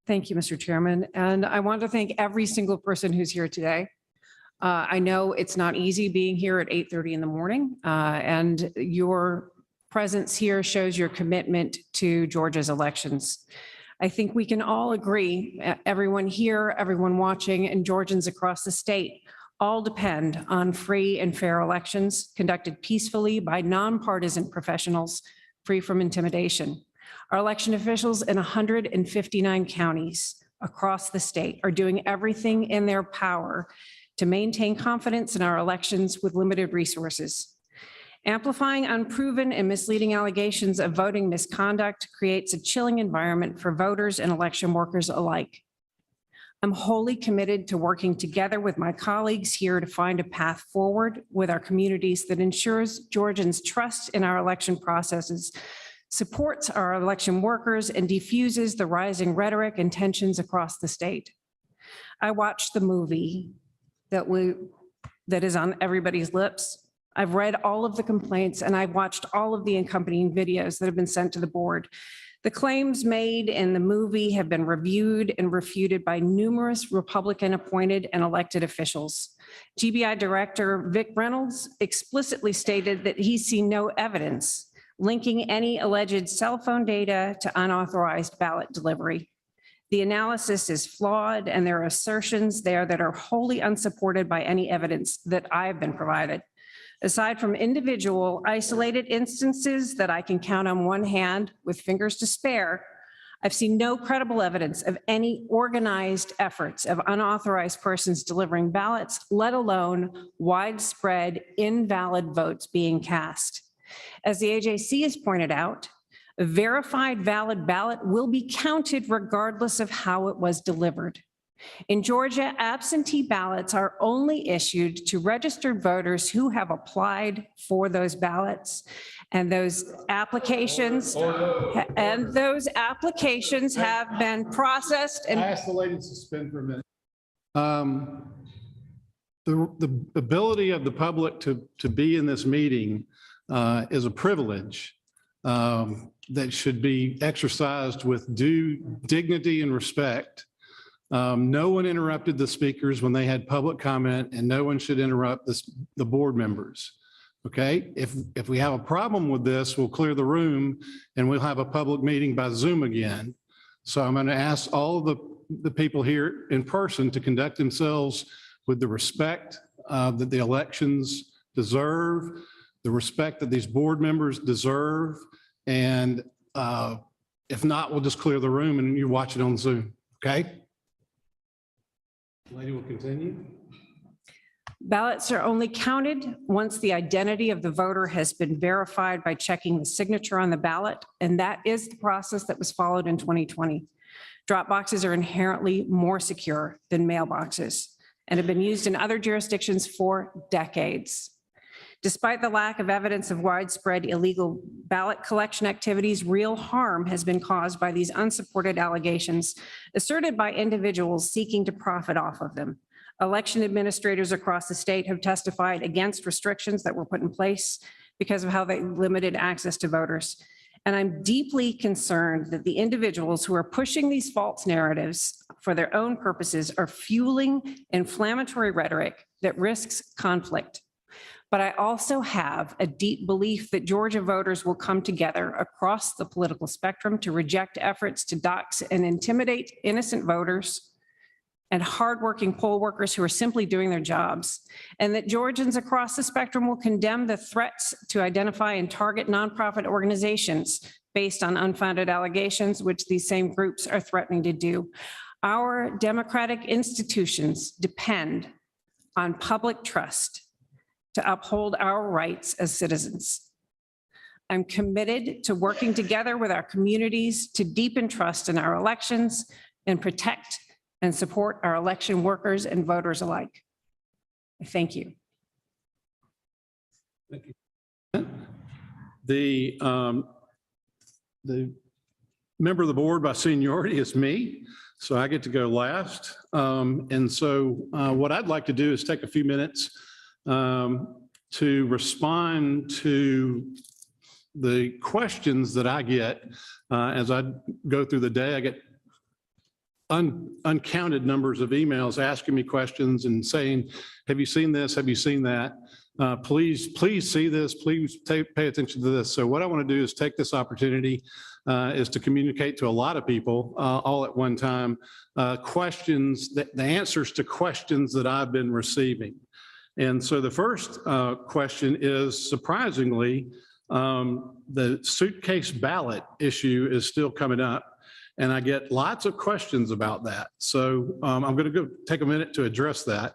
Thank you, Mr. Chairman. And I want to thank every single person who's here today. I know it's not easy being here at 8:30 in the morning, and your presence here shows your commitment to Georgia's elections. I think we can all agree, everyone here, everyone watching, and Georgians across the state all depend on free and fair elections conducted peacefully by nonpartisan professionals free from intimidation. Our election officials in 159 counties across the state are doing everything in their power to maintain confidence in our elections with limited resources. Amplifying unproven and misleading allegations of voting misconduct creates a chilling environment for voters and election workers alike. I'm wholly committed to working together with my colleagues here to find a path forward with our communities that ensures Georgians' trust in our election processes, supports our election workers, and diffuses the rising rhetoric and tensions across the state. I watched the movie that is on everybody's lips. I've read all of the complaints and I've watched all of the accompanying videos that have been sent to the board. The claims made in the movie have been reviewed and refuted by numerous Republican appointed and elected officials. GBI Director Vic Reynolds explicitly stated that he's seen no evidence linking any alleged cell phone data to unauthorized ballot delivery. The analysis is flawed and there are assertions there that are wholly unsupported by any evidence that I've been provided. Aside from individual isolated instances that I can count on one hand with fingers to spare, I've seen no credible evidence of any organized efforts of unauthorized persons delivering ballots, let alone widespread invalid votes being cast. As the AJC has pointed out, a verified valid ballot will be counted regardless of how it was delivered. In Georgia, absentee ballots are only issued to registered voters who have applied for those ballots. And those applications have been processed and I asked the lady to suspend for a minute. The ability of the public to be in this meeting is a privilege that should be exercised with due dignity and respect. No one interrupted the speakers when they had public comment, and no one should interrupt the board members. Okay, if we have a problem with this, we'll clear the room and we'll have a public meeting by Zoom again. So I'm going to ask all of the people here in person to conduct themselves with the respect that the elections deserve, the respect that these board members deserve. And if not, we'll just clear the room and you watch it on Zoom. Okay. Lady will continue. ballots are only counted once the identity of the voter has been verified by checking the signature on the ballot. And that is the process that was followed in 2020. Drop boxes are inherently more secure than mailboxes and have been used in other jurisdictions for decades. Despite the lack of evidence of widespread illegal ballot collection activities, real harm has been caused by these unsupported allegations asserted by individuals seeking to profit off of them. Election administrators across the state have testified against restrictions that were put in place because of how they limited access to voters. And I'm deeply concerned that the individuals who are pushing these false narratives for their own purposes are fueling inflammatory rhetoric that risks conflict. But I also have a deep belief that Georgia voters will come together across the political spectrum to reject efforts to dox and intimidate innocent voters and hardworking poll workers who are simply doing their jobs, and that Georgians across the spectrum will condemn the threats to identify and target nonprofit organizations based on unfounded allegations, which these same groups are threatening to do. Our democratic institutions depend on public trust to uphold our rights as citizens. I'm committed to working together with our communities to deepen trust in our elections and protect and support our election workers and voters alike. Thank you. Thank you. The member of the board by seniority is me, so I get to go last. And so what I'd like to do is take a few minutes to respond to the questions that I get as I go through the day. I get uncounted numbers of emails asking me questions and saying, have you seen this? Have you seen that? Please see this. Please pay attention to this. So what I want to do is take this opportunity is to communicate to a lot of people all at one time, questions, the answers to questions that I've been receiving. And so the first question is, surprisingly, the suitcase ballot issue is still coming up. And I get lots of questions about that. So I'm going to go take a minute to address that.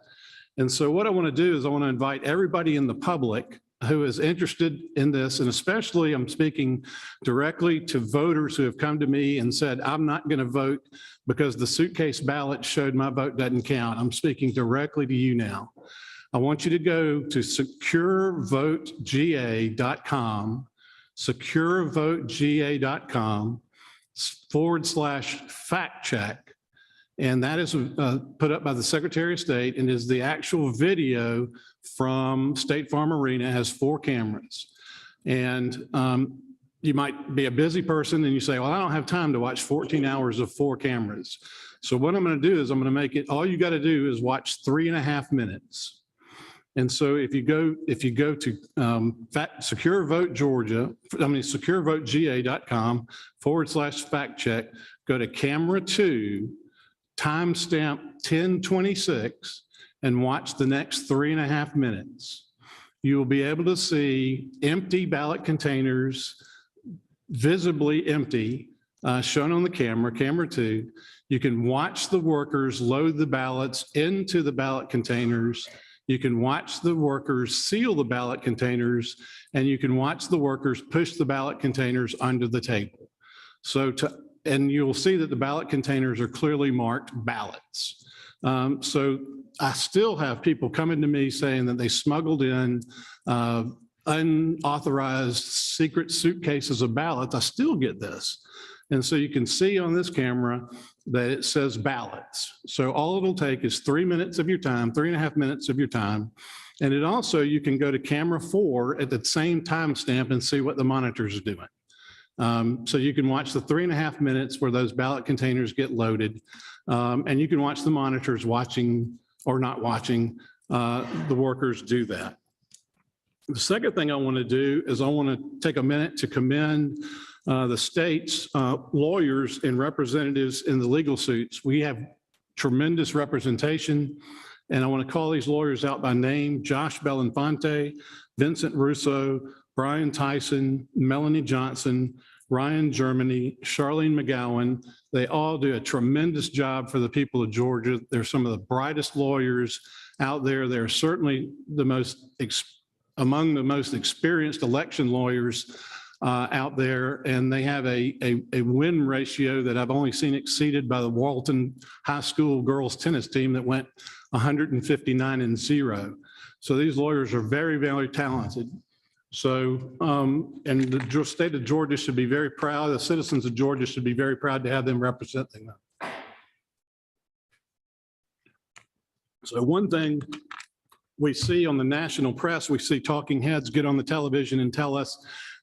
And so what I want to do is I want to invite everybody in the public who is interested in this, and especially I'm speaking directly to voters who have come to me and said, I'm not going to vote because the suitcase ballot showed my vote doesn't count. I'm speaking directly to you now. I want you to go to securevotega.com, securevotega.com/fact check. And that is put up by the Secretary of State and is the actual video from State Farm Arena. It has 4 cameras. And you might be a busy person and you say, well, I don't have time to watch 14 hours of 4 cameras. So what I'm going to do is I'm going to make it, all you got to do is watch 3.5 minutes. And so if you go to securevotega.com/fact check, go to camera 2, timestamp 1026, and watch the next 3.5 minutes. You will be able to see empty ballot containers, visibly empty, shown on the camera 2. You can watch the workers load the ballots into the ballot containers. You can watch the workers seal the ballot containers, and you can watch the workers push the ballot containers under the table. And you'll see that the ballot containers are clearly marked ballots. So I still have people coming to me saying that they smuggled in unauthorized secret suitcases of ballots. I still get this. And so you can see on this camera that it says ballots. So all it'll take is 3 minutes of your time, 3.5 minutes of your time. And it also, you can go to camera 4 at the same timestamp and see what the monitors are doing. So you can watch the 3.5 minutes where those ballot containers get loaded. And you can watch the monitors watching or not watching the workers do that. The second thing I want to do is I want to take a minute to commend the state's lawyers and representatives in the legal suits. We have tremendous representation, and I want to call these lawyers out by name: Josh Belinfante, Vincent Russo, Brian Tyson, Melanie Johnson, Ryan Germany, Charlene McGowan. They all do a tremendous job for the people of Georgia. They're some of the brightest lawyers out there. They're certainly among the most experienced election lawyers out there, and they have a win ratio that I've only seen exceeded by the Walton High School girls tennis team that went 159-0. So these lawyers are very, very talented. So, and the state of Georgia should be very proud. The citizens of Georgia should be very proud to have them representing them. So one thing we see on the national press, we see talking heads get on the television and tell us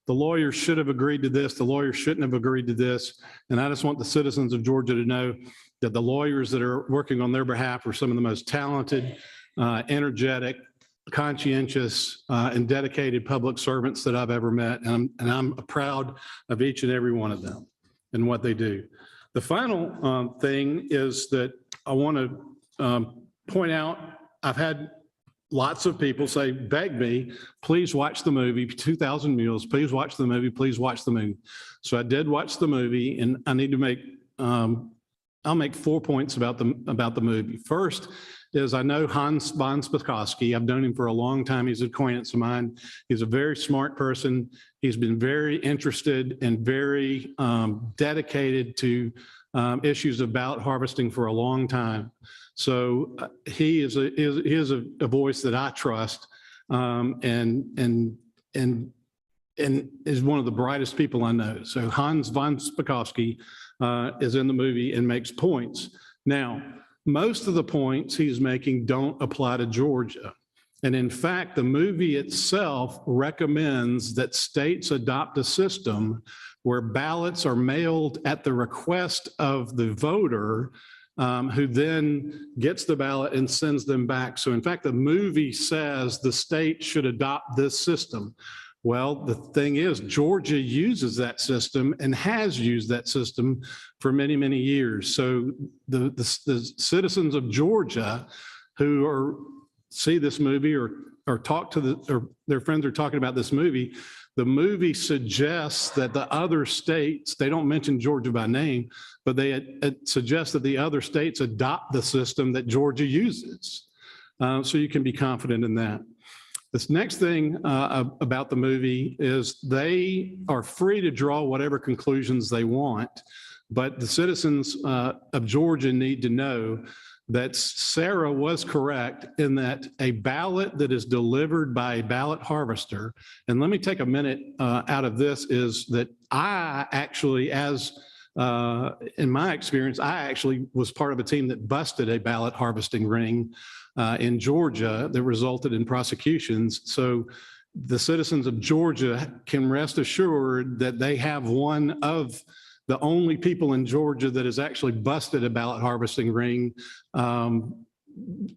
the lawyers should have agreed to this, the lawyers shouldn't have agreed to this. And I just want the citizens of Georgia to know that the lawyers that are working on their behalf are some of the most talented, energetic, conscientious, and dedicated public servants that I've ever met. And I'm proud of each and every one of them and what they do. The final thing is that I want to point out, I've had lots of people say, beg me, please watch the movie, 2,000 Mules, please watch the movie, please watch the movie. So I did watch the movie, and I need to make, I'll make 4 points about the movie. First is I know Hans von Spakovsky. I've known him for a long time. He's an acquaintance of mine. He's a very smart person. He's been very interested and very dedicated to issues of ballot harvesting for a long time. So he is a voice that I trust, and is one of the brightest people I know. So Hans von Spakovsky is in the movie and makes points. Now, most of the points he's making don't apply to Georgia. And in fact, the movie itself recommends that states adopt a system where ballots are mailed at the request of the voter, who then gets the ballot and sends them back. So in fact, the movie says the state should adopt this system. Well, the thing is, Georgia uses that system and has used that system for many, many years. So the citizens of Georgia who see this movie or talk to or their friends are talking about this movie, the movie suggests that the other states, they don't mention Georgia by name, but it suggests that the other states adopt the system that Georgia uses. So you can be confident in that. This next thing about the movie is they are free to draw whatever conclusions they want, but the citizens of Georgia need to know that Sarah was correct in that a ballot that is delivered by a ballot harvester, and let me take a minute out of this, is that I actually, in my experience, I actually was part of a team that busted a ballot harvesting ring in Georgia that resulted in prosecutions. So the citizens of Georgia can rest assured that they have one of the only people in Georgia that has actually busted a ballot harvesting ring,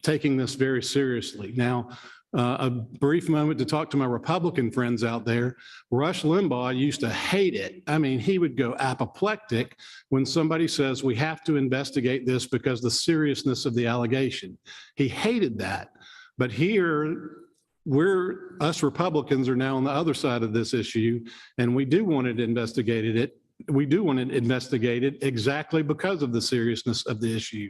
taking this very seriously. Now, a brief moment to talk to my Republican friends out there. Rush Limbaugh used to hate it. I mean, he would go apoplectic when somebody says we have to investigate this because the seriousness of the allegation. He hated that. But here, us Republicans are now on the other side of this issue, and we do want it investigated. We do want it investigated exactly because of the seriousness of the issue.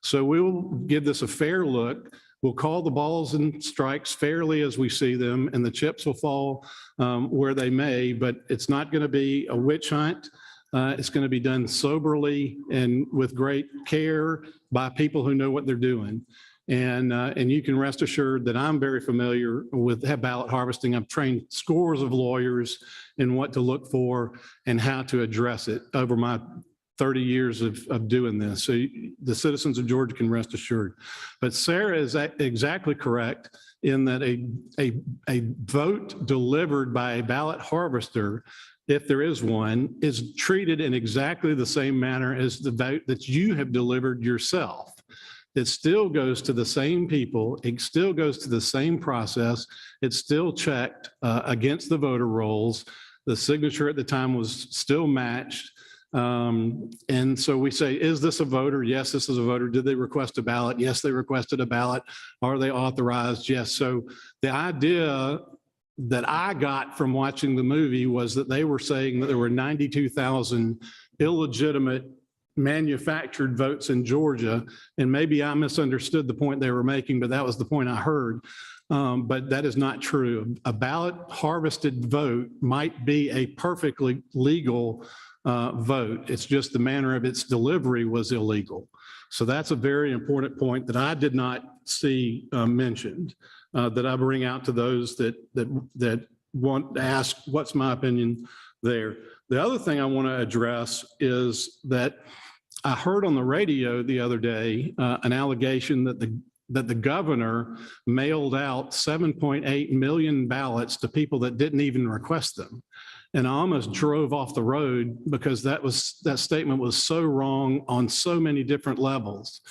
So we'll give this a fair look. We'll call the balls and strikes fairly as we see them, and the chips will fall where they may, but it's not going to be a witch hunt. It's going to be done soberly and with great care by people who know what they're doing. And you can rest assured that I'm very familiar with ballot harvesting. I've trained scores of lawyers in what to look for and how to address it over my 30 years of doing this. So the citizens of Georgia can rest assured. But Sarah is exactly correct in that a vote delivered by a ballot harvester, if there is one, is treated in exactly the same manner as the vote that you have delivered yourself. It still goes to the same people. It still goes to the same process. It's still checked against the voter rolls. The signature at the time was still matched. And so we say, is this a voter? Yes, this is a voter. Did they request a ballot? Yes, they requested a ballot. Are they authorized? Yes. So the idea that I got from watching the movie was that they were saying that there were 92,000 illegitimate manufactured votes in Georgia. And maybe I misunderstood the point they were making, but that was the point I heard. But that is not true. A ballot harvested vote might be a perfectly legal vote. It's just the manner of its delivery was illegal. So that's a very important point that I did not see mentioned, that I bring out to those that want to ask, what's my opinion there? The other thing I want to address is that I heard on the radio the other day an allegation that the governor mailed out 7.8 million ballots to people that didn't even request them. And I almost drove off the road because that statement was so wrong on so many different levels.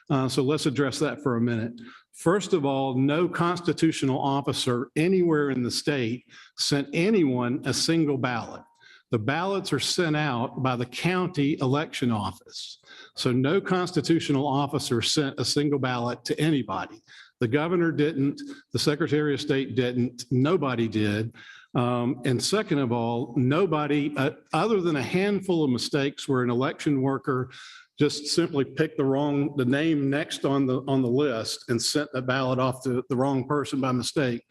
So let's address that for a minute. First of all, no constitutional officer anywhere in the state sent anyone a single ballot. The ballots are sent out by the county election office. So no constitutional officer sent a single ballot to anybody. The governor didn't, the Secretary of State didn't, nobody did. And second of all, nobody, other than a handful of mistakes where an election worker just simply picked the name next on the list and sent a ballot off to the wrong person by mistake.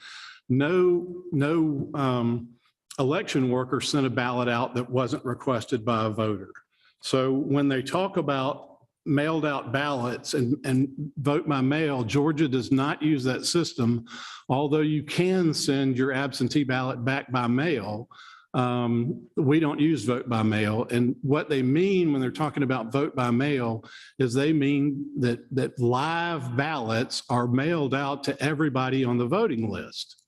No election worker sent a ballot out that wasn't requested by a voter. So when they talk about mailed out ballots and vote by mail, Georgia does not use that system, although you can send your absentee ballot back by mail. We don't use vote by mail. And what they mean when they're talking about vote by mail is they mean that live ballots are mailed out to everybody on the voting list.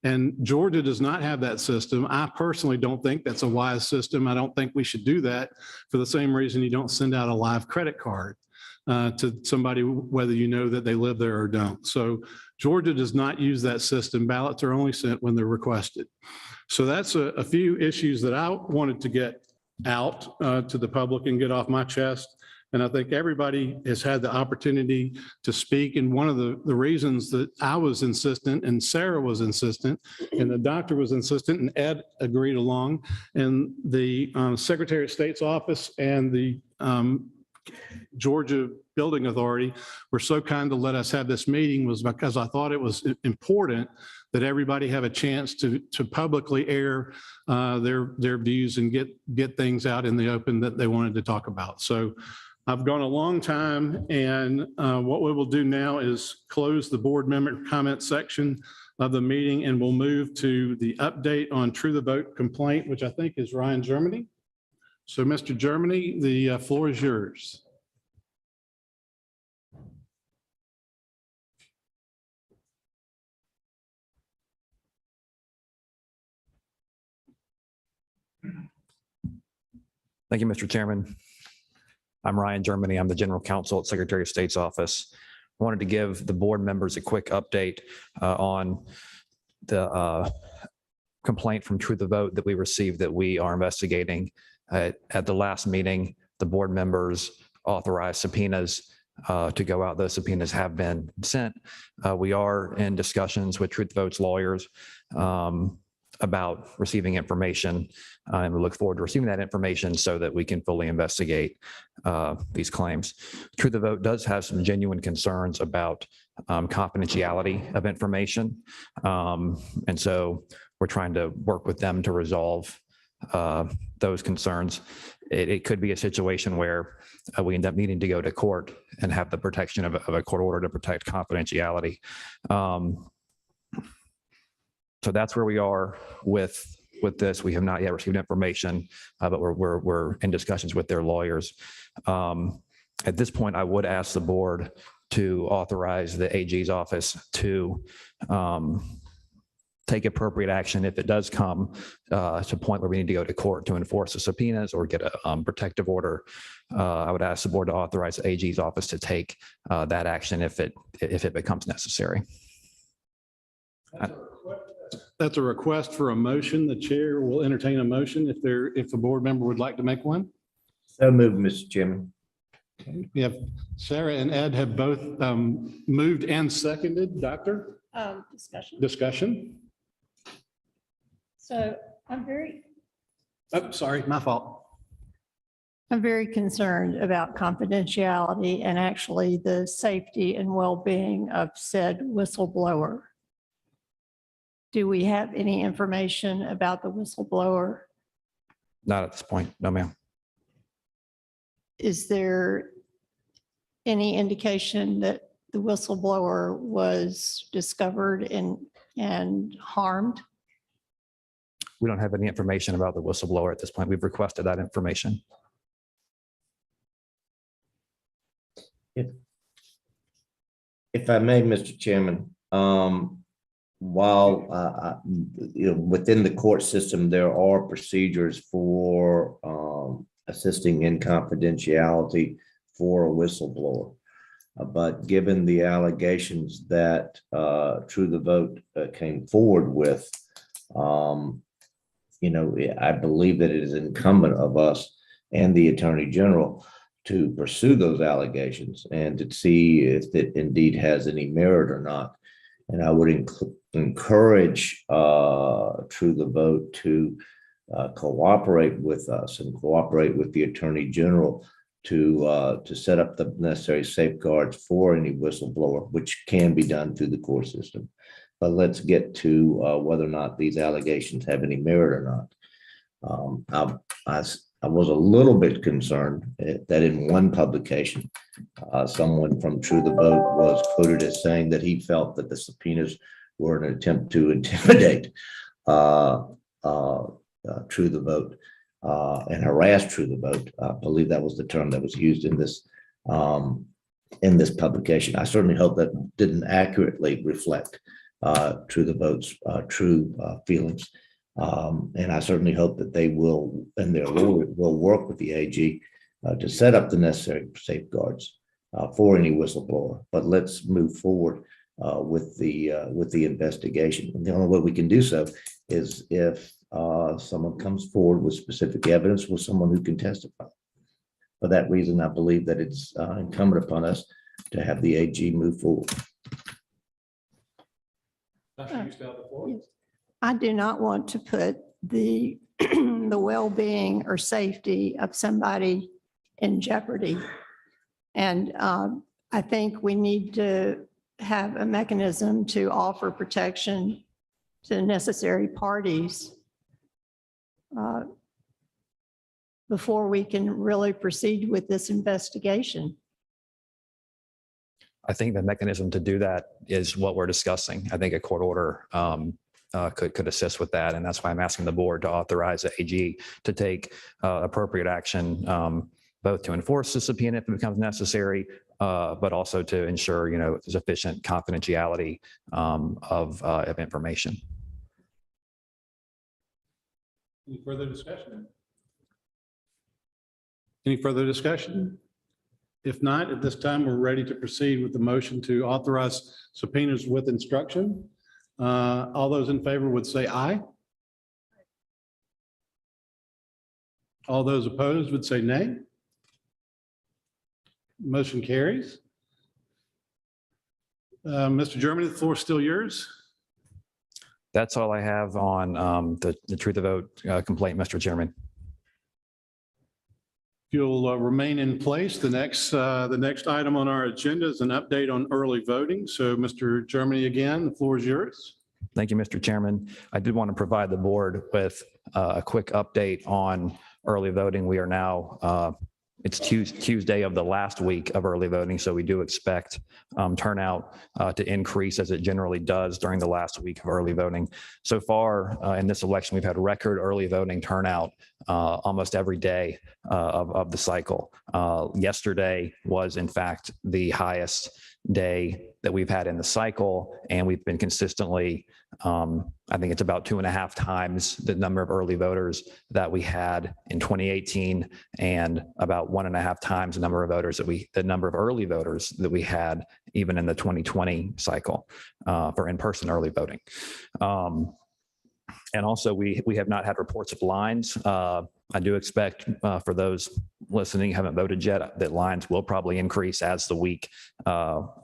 And Georgia does not have that system. I personally don't think that's a wise system. I don't think we should do that for the same reason you don't send out a live credit card to somebody, whether you know that they live there or don't. So Georgia does not use that system. Ballots are only sent when they're requested. So that's a few issues that I wanted to get out to the public and get off my chest. And I think everybody has had the opportunity to speak. And one of the reasons that I was insistent and Sarah was insistent and the doctor was insistent and Ed agreed along, and the Secretary of State's office and the Georgia Building Authority were so kind to let us have this meeting was because I thought it was important that everybody have a chance to publicly air their views and get things out in the open that they wanted to talk about. So I've gone a long time, and what we will do now is close the board member comment section of the meeting, and we'll move to the update on True the Vote complaint, which I think is Ryan Germany. So Mr. Germany, the floor is yours. Thank you, Mr. Chairman. I'm Ryan Germany. I'm the General Counsel at Secretary of State's office. I wanted to give the board members a quick update on the complaint from True the Vote that we received that we are investigating. At the last meeting, the board members authorized subpoenas to go out. Those subpoenas have been sent. We are in discussions with True the Vote's lawyers about receiving information, and we look forward to receiving that information so that we can fully investigate these claims. True the Vote does have some genuine concerns about confidentiality of information, and so we're trying to work with them to resolve those concerns. It could be a situation where we end up needing to go to court and have the protection of a court order to protect confidentiality. So that's where we are with this. We have not yet received information, but we're in discussions with their lawyers. At this point, I would ask the board to authorize the AG's office to take appropriate action if it does come to a point where we need to go to court to enforce the subpoenas or get a protective order. I would ask the board to authorize the AG's office to take that action if it becomes necessary. That's a request for a motion. The chair will entertain a motion if the board member would like to make one. So moved, Mr. Chairman. Okay. We have Sarah and Ed have both moved and seconded. Doctor? Discussion? So I'm very Sorry, my fault. concerned about confidentiality and actually the safety and well-being of said whistleblower. Do we have any information about the whistleblower? Not at this point, no, ma'am. Is there any indication that the whistleblower was discovered and harmed? We don't have any information about the whistleblower at this point. We've requested that information. If I may, Mr. Chairman, while within the court system, there are procedures for assisting in confidentiality for a whistleblower. But given the allegations that True the Vote came forward with, I believe that it is incumbent of us and the Attorney General to pursue those allegations and to see if it indeed has any merit or not. And I would encourage True the Vote to cooperate with us and cooperate with the Attorney General to set up the necessary safeguards for any whistleblower, which can be done through the court system. But let's get to whether or not these allegations have any merit or not. I was a little bit concerned that in one publication, someone from True the Vote was quoted as saying that he felt that the subpoenas were an attempt to intimidate True the Vote and harass True the Vote. I believe that was the term that was used in this publication. I certainly hope that didn't accurately reflect True the Vote's true feelings. And I certainly hope that they will, and their lawyer will work with the AG to set up the necessary safeguards for any whistleblower. But let's move forward with the investigation. And the only way we can do so is if someone comes forward with specific evidence with someone who can testify. For that reason, I believe that it's incumbent upon us to have the AG move forward. I do not want to put the well-being or safety of somebody in jeopardy. And I think we need to have a mechanism to offer protection to the necessary parties before we can really proceed with this investigation. I think the mechanism to do that is what we're discussing. I think a court order could assist with that. And that's why I'm asking the board to authorize the AG to take appropriate action, both to enforce the subpoena if it becomes necessary, but also to ensure, sufficient confidentiality of information. Any further discussion? Any further discussion? If not, at this time, we're ready to proceed with the motion to authorize subpoenas with instruction. All those in favor would say aye. All those opposed would say nay. Motion carries. Mr. Germany, the floor is still yours. That's all I have on the truth of vote complaint, Mr. Chairman. If you'll remain in place, the next item on our agenda is an update on early voting. So Mr. Germany, again, the floor is yours. Thank you, Mr. Chairman. I did want to provide the board with a quick update on early voting. We are now, it's Tuesday of the last week of early voting, so we do expect turnout to increase as it generally does during the last week of early voting. So far in this election, we've had record early voting turnout almost every day of the cycle. Yesterday was, in fact, the highest day that we've had in the cycle, and we've been consistently, I think it's about 2.5 times the number of early voters that we had in 2018, and about 1.5 times the number of voters the number of early voters that we had even in the 2020 cycle for in-person early voting. And also, we have not had reports of lines. I do expect for those listening who haven't voted yet, that lines will probably increase as the week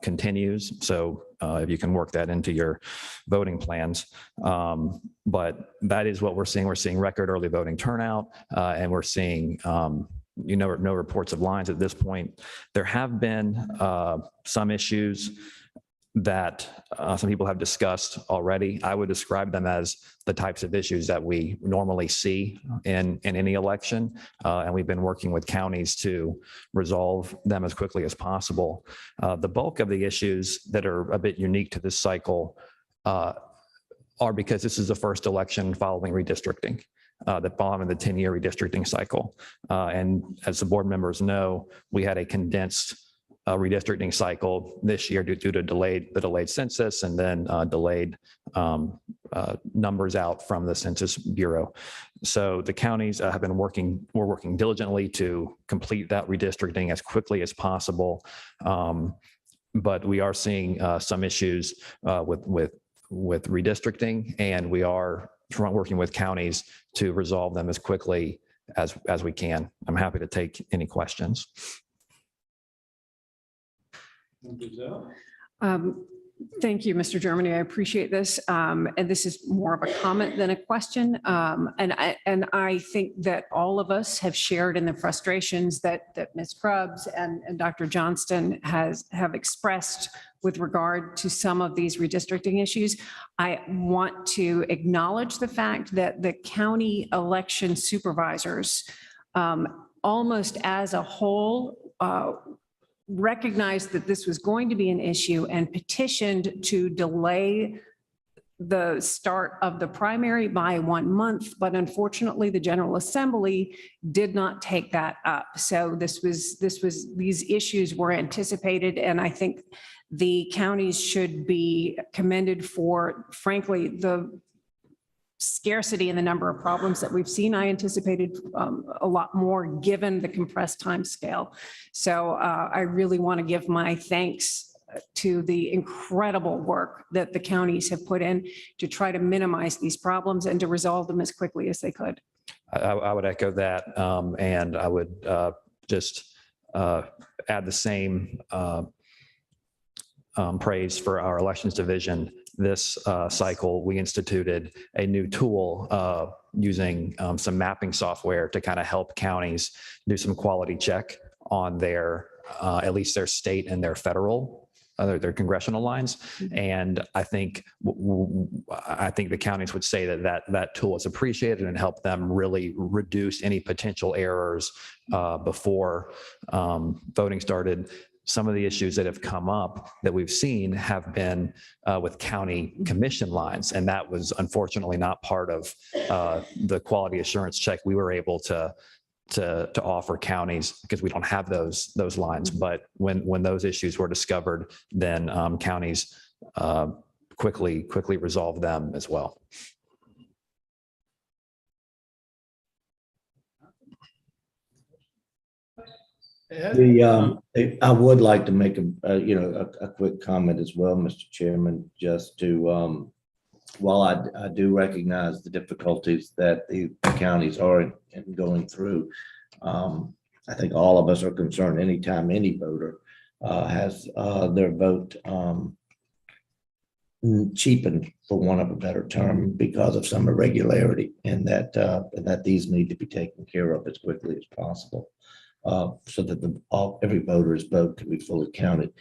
continues. So if you can work that into your voting plans. But that is what we're seeing. We're seeing record early voting turnout, and we're seeing no reports of lines at this point. There have been some issues that some people have discussed already. I would describe them as the types of issues that we normally see in any election. And we've been working with counties to resolve them as quickly as possible. The bulk of the issues that are a bit unique to this cycle are because this is the first election following redistricting. That following the 10-year redistricting cycle. And as the board members know, we had a condensed redistricting cycle this year due to the delayed census, and then delayed numbers out from the Census Bureau. So the counties we're working diligently to complete that redistricting as quickly as possible. But we are seeing some issues with redistricting, and we are working with counties to resolve them as quickly as we can. I'm happy to take any questions. Thank you, Mr. Germany. I appreciate this. And this is more of a comment than a question. And I think that all of us have shared in the frustrations that Ms. Krebs and Dr. Johnston have expressed with regard to some of these redistricting issues. I want to acknowledge the fact that the county election supervisors, almost as a whole, recognized that this was going to be an issue and petitioned to delay the start of the primary by 1 month, but unfortunately the General Assembly did not take that up. So these issues were anticipated, and I think the counties should be commended for, frankly, the scarcity in the number of problems that we've seen. I anticipated a lot more given the compressed time scale. So I really want to give my thanks to the incredible work that the counties have put in to try to minimize these problems and to resolve them as quickly as they could. I would echo that, and I would just add the same praise for our elections division. This cycle, we instituted a new tool using some mapping software to kind of help counties do some quality check on their, at least their state and their federal their congressional lines. And I think the counties would say that tool is appreciated and help them really reduce any potential errors before voting started. Some of the issues that have come up that we've seen have been with county commission lines, and that was unfortunately not part of the quality assurance check we were able to offer counties because we don't have those lines. But when those issues were discovered, then counties quickly resolved them as well. I would like to make a quick comment as well, Mr. Chairman, just to, while I do recognize the difficulties that the counties are going through, I think all of us are concerned anytime any voter has their vote cheapened, for want of a better term, because of some irregularity, and that these need to be taken care of as quickly as possible. So that every voter's vote can be fully counted.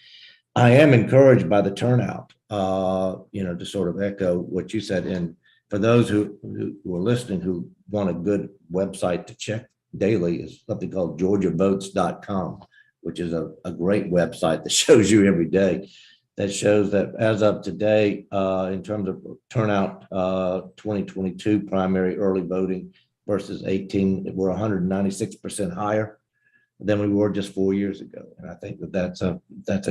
I am encouraged by the turnout, to sort of echo what you said. And for those who are listening, who want a good website to check daily, is something called georgiavotes.com, which is a great website that shows you every day, that shows that as of today, in terms of turnout, 2022 primary early voting versus 18, we're 196% higher than we were just 4 years ago. And I think that's a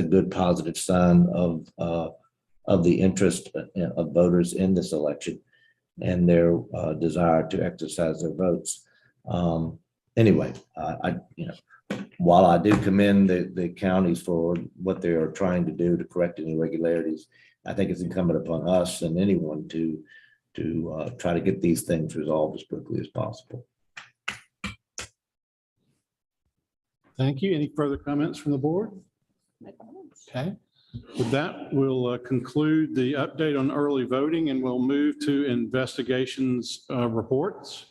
good positive sign of the interest of voters in this election and their desire to exercise their votes. Anyway, while I do commend the counties for what they are trying to do to correct any irregularities, I think it's incumbent upon us and anyone to try to get these things resolved as quickly as possible. Thank you. Any further comments from the board? Okay. With that, we'll conclude the update on early voting, and we'll move to investigations reports.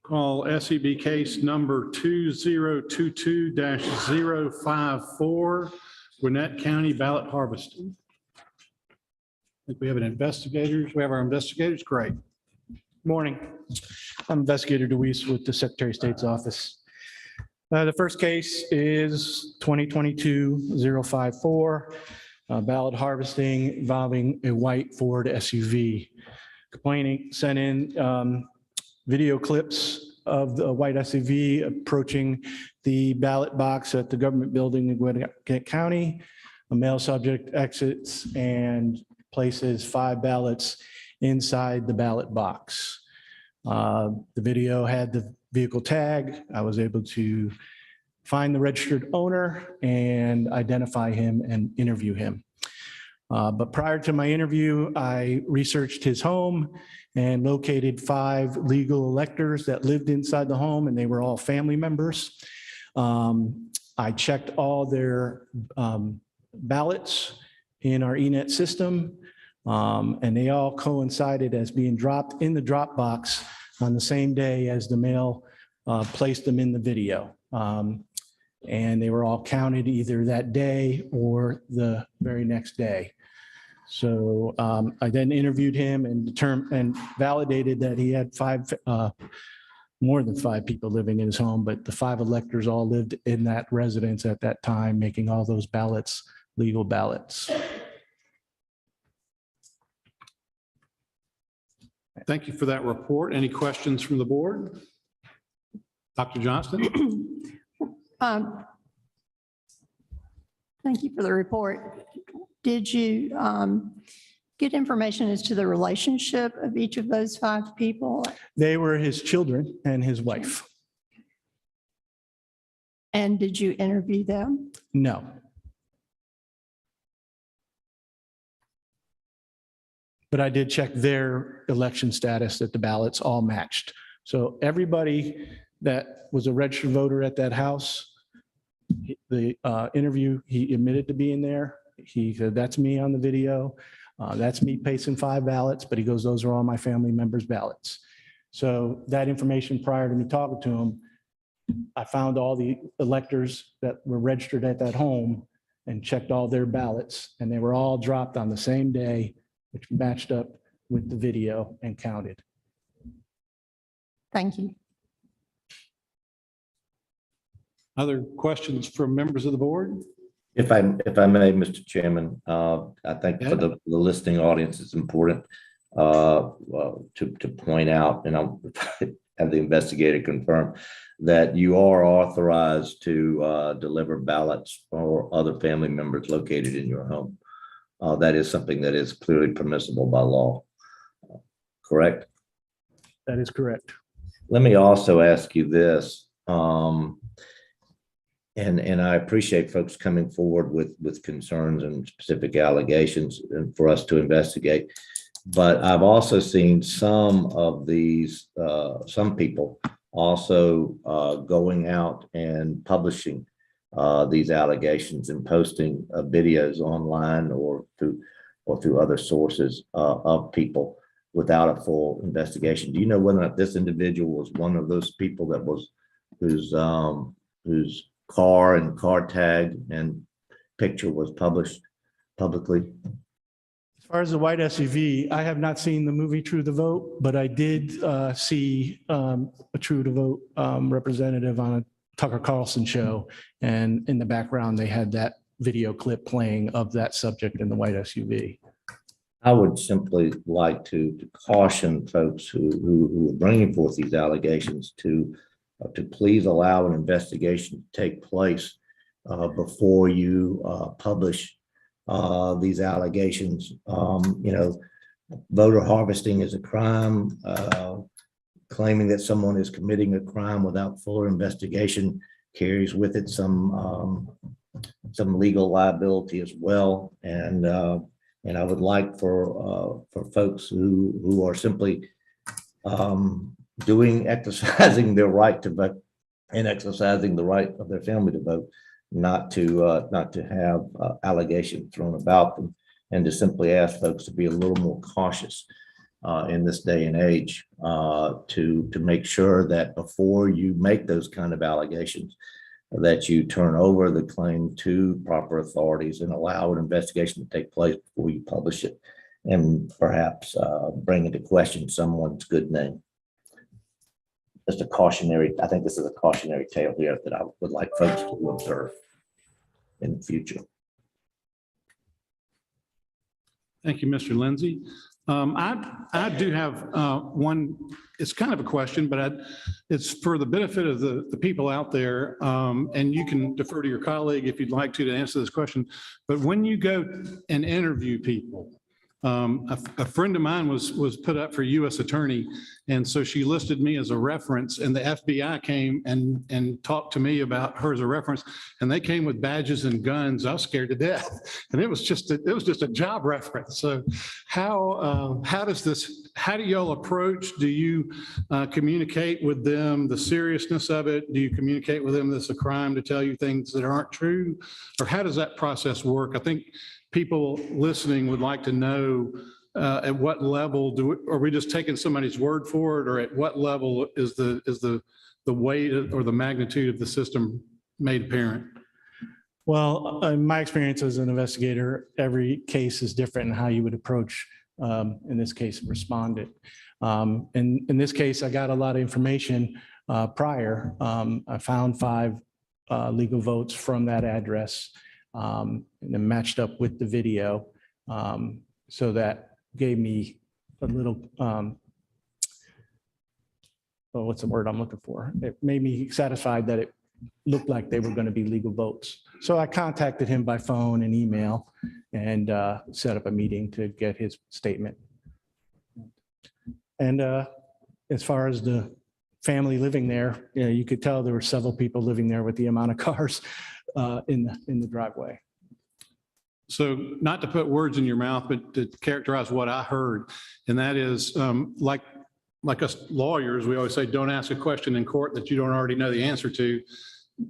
Call SEB case number 2022-054, Gwinnett County ballot harvesting. I think we have an investigator. We have our investigators. Great. Morning. I'm Investigator DeWeese with the Secretary of State's office. The first case is 2022-054, ballot harvesting involving a white Ford SUV. Complainant sent in video clips of the white SUV approaching the ballot box at the government building in Gwinnett County. A male subject exits and places 5 ballots inside the ballot box. The video had the vehicle tag. I was able to find the registered owner and identify him and interview him. But prior to my interview, I researched his home and located 5 legal electors that lived inside the home, and they were all family members. I checked all their ballots in our eNet system, and they all coincided as being dropped in the drop box on the same day as the mail placed them in the video. And they were all counted either that day or the very next day. So I then interviewed him and validated that he had more than 5 people living in his home, but the 5 electors all lived in that residence at that time, making all those ballots legal ballots. Thank you for that report. Any questions from the board? Dr. Johnston? Thank you for the report. Did you get information as to the relationship of each of those 5 people? They were his children and his wife. And did you interview them? No. But I did check their election status, that the ballots all matched. So everybody that was a registered voter at that house, the interview, he admitted to being there. He said, that's me on the video. That's me pasting 5 ballots, but he goes, those are all my family members' ballots. So that information prior to me talking to him, I found all the electors that were registered at that home and checked all their ballots, and they were all dropped on the same day, which matched up with the video and counted. Thank you. Other questions from members of the board? If I may, Mr. Chairman, I think for the listening audience, it's important to point out, and I'll have the investigator confirm that you are authorized to deliver ballots for other family members located in your home. That is something that is clearly permissible by law. Correct? That is correct. Let me also ask you this. And I appreciate folks coming forward with concerns and specific allegations and for us to investigate. But I've also seen some of these, some people also going out and publishing these allegations and posting videos online or through other sources of people without a full investigation. Do you know whether or not this individual was one of those people that was whose car and car tag and picture was published publicly? As far as the white SUV, I have not seen the movie True to Vote, but I did see a True to Vote representative on a Tucker Carlson show. And in the background, they had that video clip playing of that subject in the white SUV. I would simply like to caution folks who are bringing forth these allegations to please allow an investigation to take place before you publish these allegations. Voter harvesting is a crime. Claiming that someone is committing a crime without fuller investigation carries with it some legal liability as well. And I would like for folks who are simply exercising their right to vote and exercising the right of their family to vote, not to have allegations thrown about them, and to simply ask folks to be a little more cautious in this day and age to make sure that before you make those kind of allegations, that you turn over the claim to proper authorities and allow an investigation to take place before you publish it, and perhaps bring into question someone's good name. Just a cautionary, I think this is a cautionary tale here that I would like folks to observe in the future. Thank you, Mr. Lindsay. I do have one, it's kind of a question, but it's for the benefit of the people out there, and you can defer to your colleague if you'd like to answer this question. But when you go and interview people, a friend of mine was put up for U.S. attorney, and so she listed me as a reference, and the FBI came and talked to me about her as a reference, and they came with badges and guns. I was scared to death, and it was just a job reference. So how do y'all approach? Do you communicate with them the seriousness of it? Do you communicate with them that it's a crime to tell you things that aren't true, or how does that process work? I think people listening would like to know at what level are we just taking somebody's word for it, or at what level is the weight or the magnitude of the system made apparent? Well, in my experience as an investigator, every case is different in how you would approach, in this case, respondent. In this case, I got a lot of information prior. I found 5 legal votes from that address, and then matched up with the video. So that gave me a little, what's the word I'm looking for? It made me satisfied that it looked like they were going to be legal votes. So I contacted him by phone and email and set up a meeting to get his statement. And as far as the family living there, you could tell there were several people living there with the amount of cars in the driveway. So not to put words in your mouth, but to characterize what I heard, and that is like us lawyers, we always say, don't ask a question in court that you don't already know the answer to.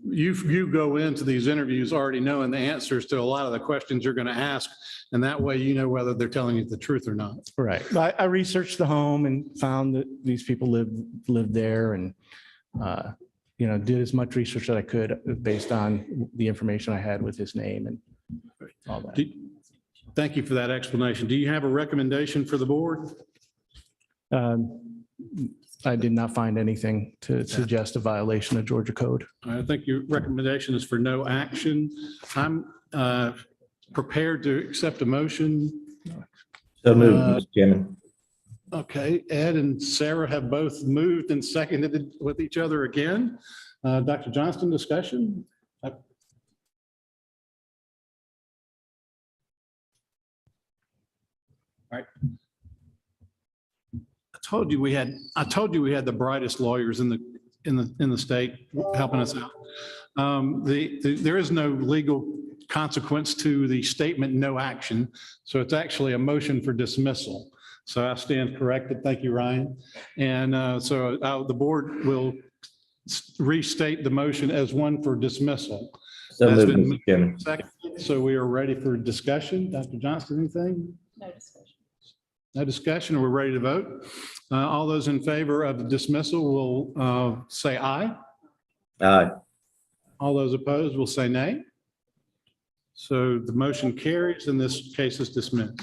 You go into these interviews already knowing the answers to a lot of the questions you're going to ask, and that way you know whether they're telling you the truth or not. Right. I researched the home and found that these people lived there, and did as much research that I could based on the information I had with his name, and all that. Thank you for that explanation. Do you have a recommendation for the board? I did not find anything to suggest a violation of Georgia code. I think your recommendation is for no action. I'm prepared to accept a motion. So moved, Mr. Chairman. Okay, Ed and Sarah have both moved and seconded it with each other again. Dr. Johnston, discussion? All right. I told you we had the brightest lawyers in the state helping us out. There is no legal consequence to the statement no action, so it's actually a motion for dismissal. So I stand corrected. Thank you, Ryan. And the board will restate the motion as one for dismissal. So That's moved, been Mr. Chairman. seconded. So we are ready for discussion. Dr. Johnston, anything? No discussion. No discussion. We're ready to vote. All those in favor of the dismissal will say aye. Aye. All those opposed will say nay. So the motion carries and this case is dismissed.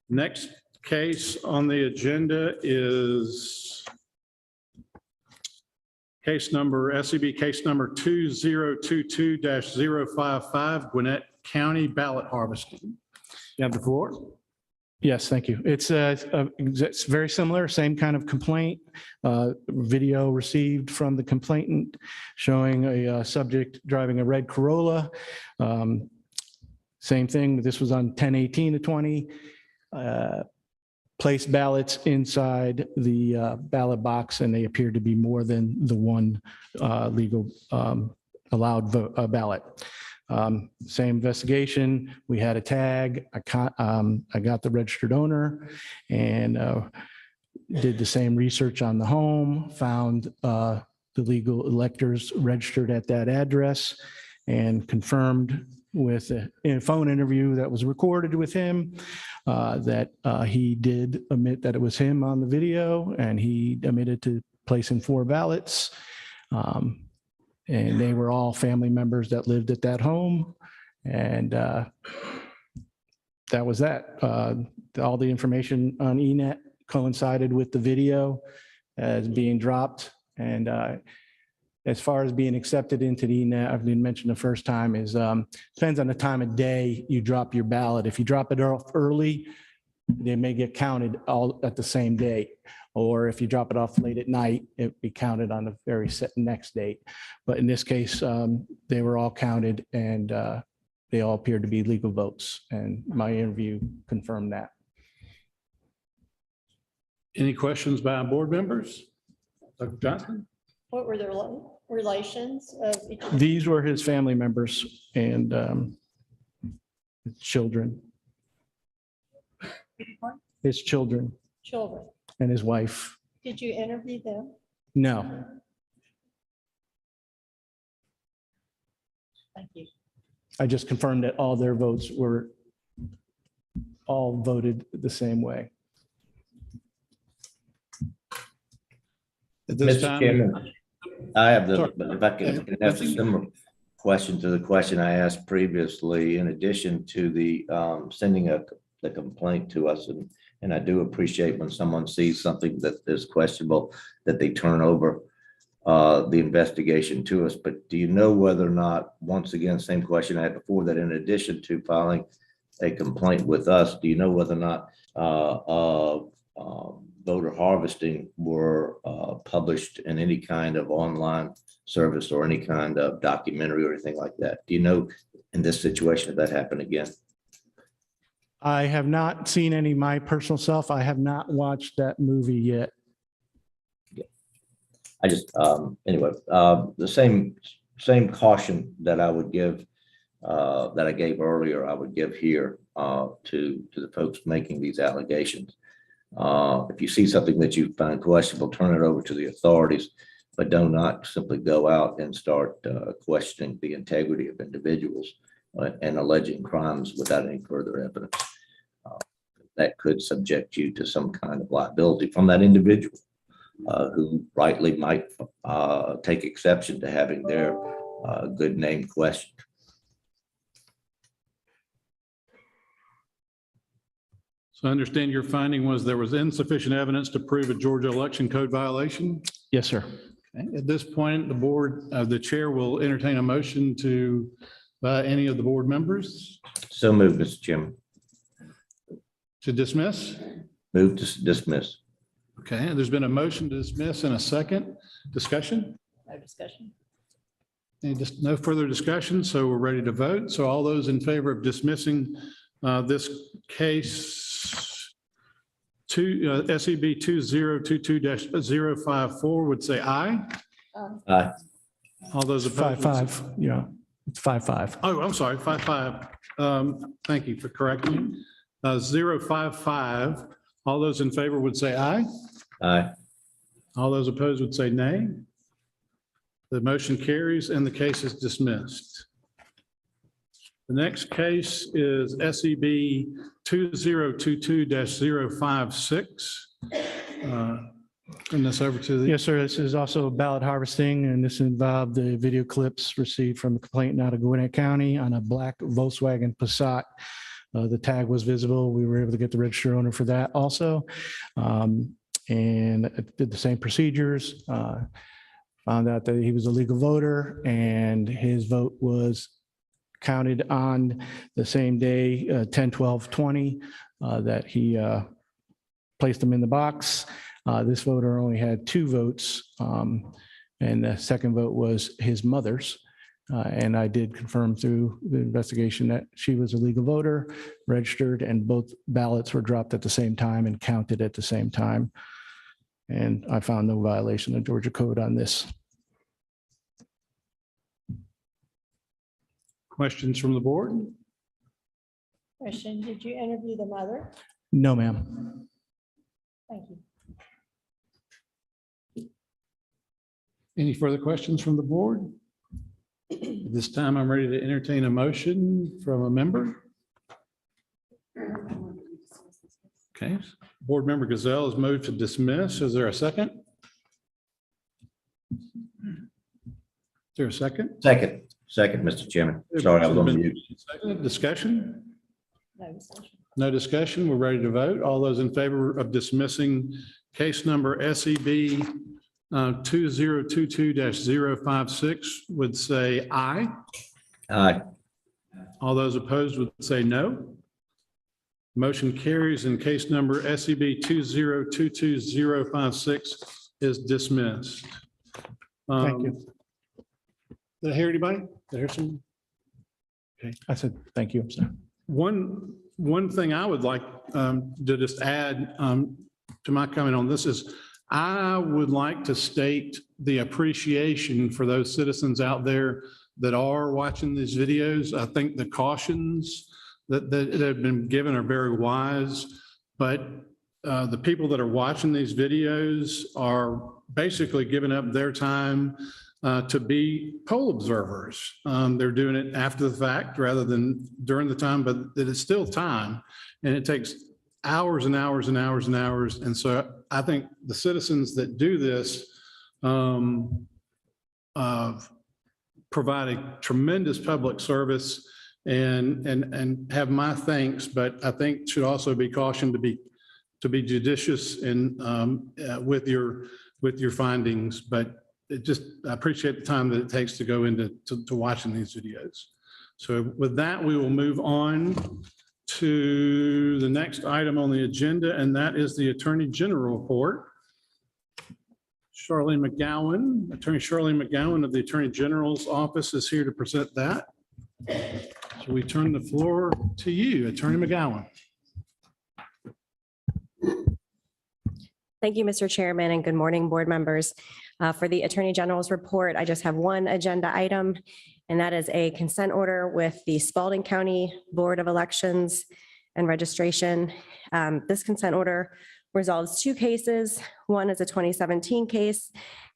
Next case on the agenda is SCB case number 2022-055, Gwinnett County ballot harvesting. You have the floor. Yes, thank you. It's very similar, same kind of complaint. Video received from the complainant showing a subject driving a red Corolla. Same thing, this was on 10/18/20. Placed ballots inside the ballot box and they appeared to be more than the one legal allowed ballot. Same investigation. We had a tag. I got the registered owner and did the same research on the home, found the legal electors registered at that address and confirmed with a phone interview that was recorded with him that he did admit that it was him on the video and he admitted to placing 4 ballots. And they were all family members that lived at that home. And that was that. All the information on ENET coincided with the video as being dropped. And as far as being accepted into the ENET, I've been mentioned the first time is depends on the time of day you drop your ballot. If you drop it off early, they may get counted all at the same date. Or if you drop it off late at night, it be counted on the very set next date. But in this case, they were all counted and they all appeared to be legal votes. And my interview confirmed that. Any questions by board members? Dr. Johnson? What were the relations of each of them? These were his family members and children. His children Children? and his wife. Did you interview them? No. Thank you. I just confirmed that all their votes were all voted the same way. At this Mr. time, Chairman, I have Sorry. if I can ask a similar question to the question I asked previously, in addition to the sending the complaint to us, and I do appreciate when someone sees something that is questionable, that they turn over the investigation to us. But do you know whether or not, once again, same question I had before, that in addition to filing a complaint with us, do you know whether or not voter harvesting were published in any kind of online service or any kind of documentary or anything like that? Do you know in this situation if that happened again? I have not seen any my personal self. I have not watched that movie yet. I just, anyway, the same caution that I would give, that I gave earlier, I would give here to the folks making these allegations. If you see something that you find questionable, turn it over to the authorities, but do not simply go out and start questioning the integrity of individuals and alleging crimes without any further evidence. That could subject you to some kind of liability from that individual who rightly might take exception to having their good name questioned. So I understand your finding was there was insufficient evidence to prove a Georgia election code violation. Yes, sir. Okay. At this point, the chair will entertain a motion by any of the board members So moved, Mr. Chairman. to dismiss. Move to dismiss. Okay, and there's been a motion to dismiss and a second. Discussion? No discussion. No further discussion, so we're ready to vote. So all those in favor of dismissing this case SEB 2022-054 would say aye. Aye. All those opposed? 5-5, yeah, it's 5-5. Oh, I'm sorry, 5-5. Thank you for correcting me. 055. All those in favor would say aye. Aye. All those opposed would say nay. The motion carries and the case is dismissed. The next case is SEB 2022-056. Turn this over to the. Yes, sir. This is also ballot harvesting, and this involved the video clips received from a complainant out of Gwinnett County on a black Volkswagen Passat. The tag was visible. We were able to get the registered owner for that also. And it did the same procedures. Found out that he was a legal voter and his vote was counted on the same day, 10/12/20, that he placed them in the box. This voter only had 2 votes, and the second vote was his mother's. And I did confirm through the investigation that she was a legal voter, registered, and both ballots were dropped at the same time and counted at the same time. And I found no violation of Georgia code on this. Questions from the board? Question, did you interview the mother? No, ma'am. Thank you. Any further questions from the board? This time I'm ready to entertain a motion from a member. Okay, Board Member Gazelle has moved to dismiss. Is there a second? Is there a second? Second, Mr. Chairman. Sorry, I was on mute. Seconded. Discussion? No discussion. No discussion. We're ready to vote. All those in favor of dismissing case number SEB 2022-056 would say aye. Aye. All those opposed would say no. Motion carries and case number SEB 2022-056 is dismissed. Thank you. Did I hear anybody? Did I hear someone? I said, thank you, sir. One thing I would like to just add to my comment on this is I would like to state the appreciation for those citizens out there that are watching these videos. I think the cautions that have been given are very wise, but the people that are watching these videos are basically giving up their time to be poll observers. They're doing it after the fact rather than during the time, but it is still time, and it takes hours and hours and hours and hours. And so I think the citizens that do this provide a tremendous public service and have my thanks, but I think should also be cautioned to be judicious in with your findings. But I appreciate the time that it takes to go into watching these videos. So with that, we will move on to the next item on the agenda, and that is the Attorney General report. Charlene McGowan, Attorney Charlene McGowan of the Attorney General's office is here to present that. So we turn the floor to you, Attorney McGowan. Thank you, Mr. Chairman, and good morning, board members. For the Attorney General's report, I just have one agenda item, and that is a consent order with the Spalding County Board of Elections and Registration. This consent order resolves 2 cases. One is a 2017 case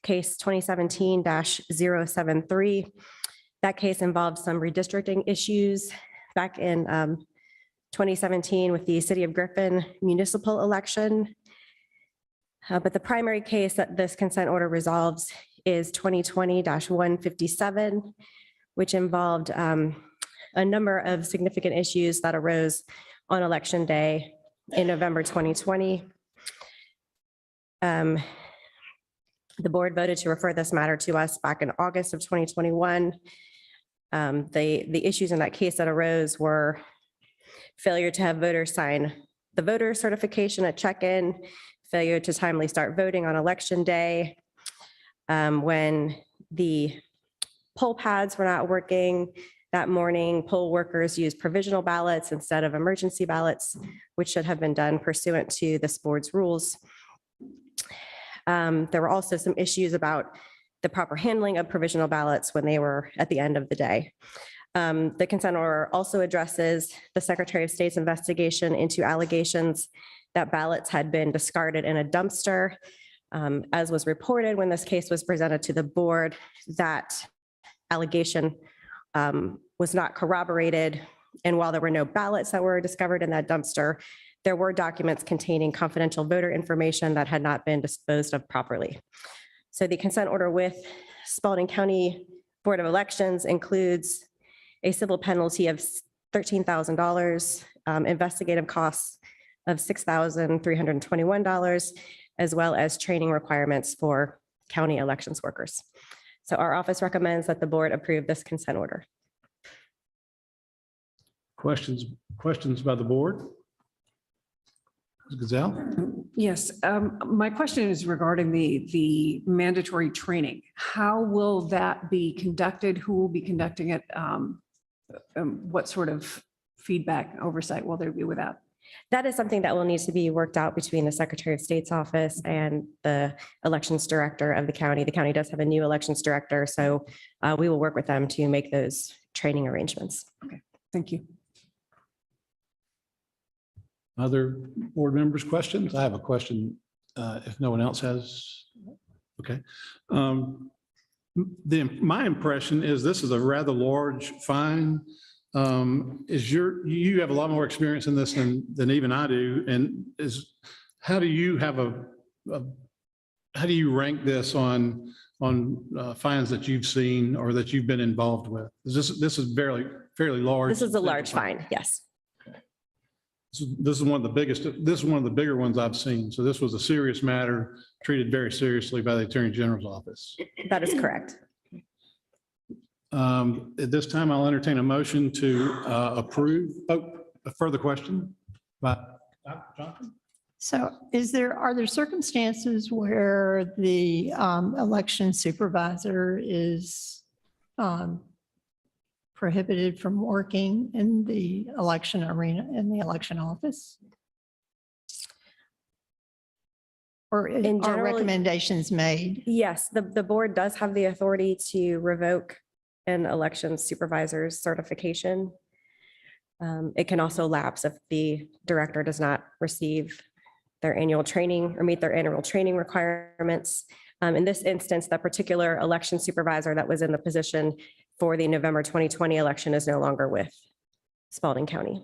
2017-073. That case involved some redistricting issues back in 2017 with the City of Griffin municipal election. But the primary case that this consent order resolves is 2020-157, which involved a number of significant issues that arose on election day in November 2020. The board voted to refer this matter to us back in August of 2021. The issues in that case that arose were failure to have voters sign the voter certification at check-in, failure to timely start voting on election day, when the poll pads were not working that morning, poll workers used provisional ballots instead of emergency ballots, which should have been done pursuant to this board's rules. There were also some issues about the proper handling of provisional ballots when they were at the end of the day. The consent order also addresses the Secretary of State's investigation into allegations that ballots had been discarded in a dumpster. As was reported when this case was presented to the board, that allegation was not corroborated. And while there were no ballots that were discovered in that dumpster, there were documents containing confidential voter information that had not been disposed of properly. So the consent order with Spalding County Board of Elections includes a civil penalty of $13,000, investigative costs of $6,321, as well as training requirements for county elections workers. So our office recommends that the board approve this consent order. Questions by the board? Ms. Gazelle? Yes, my question is regarding the mandatory training. How will that be conducted? Who will be conducting it? What sort of feedback, oversight will there be with that? That is something that will need to be worked out between the Secretary of State's office and the elections director of the county. The county does have a new elections director, so we will work with them to make those training arrangements. Okay, thank you. Other board members' questions? I have a question if no one else has. Okay. My impression is this is a rather large fine. You have a lot more experience in this than even I do. And how do you rank this on fines that you've seen or that you've been involved with? This is fairly large. This is a large fine, yes. This is one of the biggest, this is one of the bigger ones I've seen. So this was a serious matter treated very seriously by the Attorney General's office. That is correct. At this time, I'll entertain a motion to approve. Oh, a further question by Dr. Johnson? So are there circumstances where the election supervisor is prohibited from working in the election arena, in the election office? Or are recommendations made? Yes, the board does have the authority to revoke an election supervisor's certification. It can also lapse if the director does not receive their annual training or meet their annual training requirements. In this instance, the particular election supervisor that was in the position for the November 2020 election is no longer with Spalding County.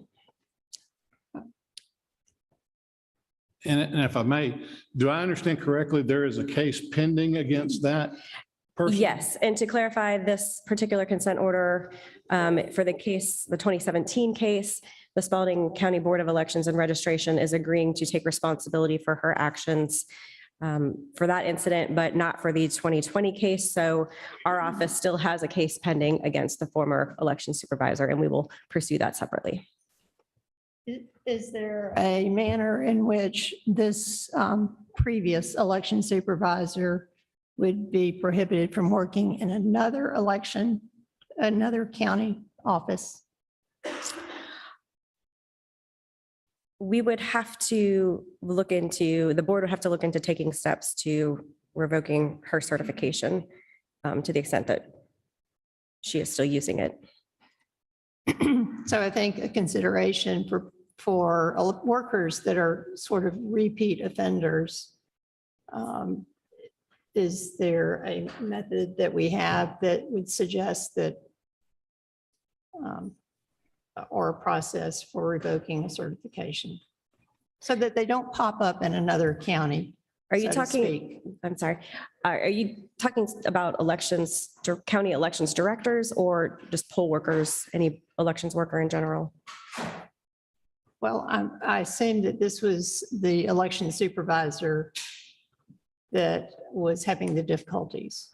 And if I may, do I understand correctly, there is a case pending against that person? Yes, and to clarify, this particular consent order for the case, the 2017 case, the Spalding County Board of Elections and Registration is agreeing to take responsibility for her actions for that incident, but not for the 2020 case. So our office still has a case pending against the former election supervisor, and we will pursue that separately. Is there a manner in which this previous election supervisor would be prohibited from working in another county office? We would have to look into, the board would have to look into taking steps to revoking her certification to the extent that she is still using it. So I think a consideration for workers that are sort of repeat offenders, is there a method that we have that would suggest that or a process for revoking a certification so that they don't pop up in another county? Are you talking, I'm sorry, are you talking about elections, county elections directors, or just poll workers, any elections worker in general? Well, I assumed that this was the election supervisor that was having the difficulties.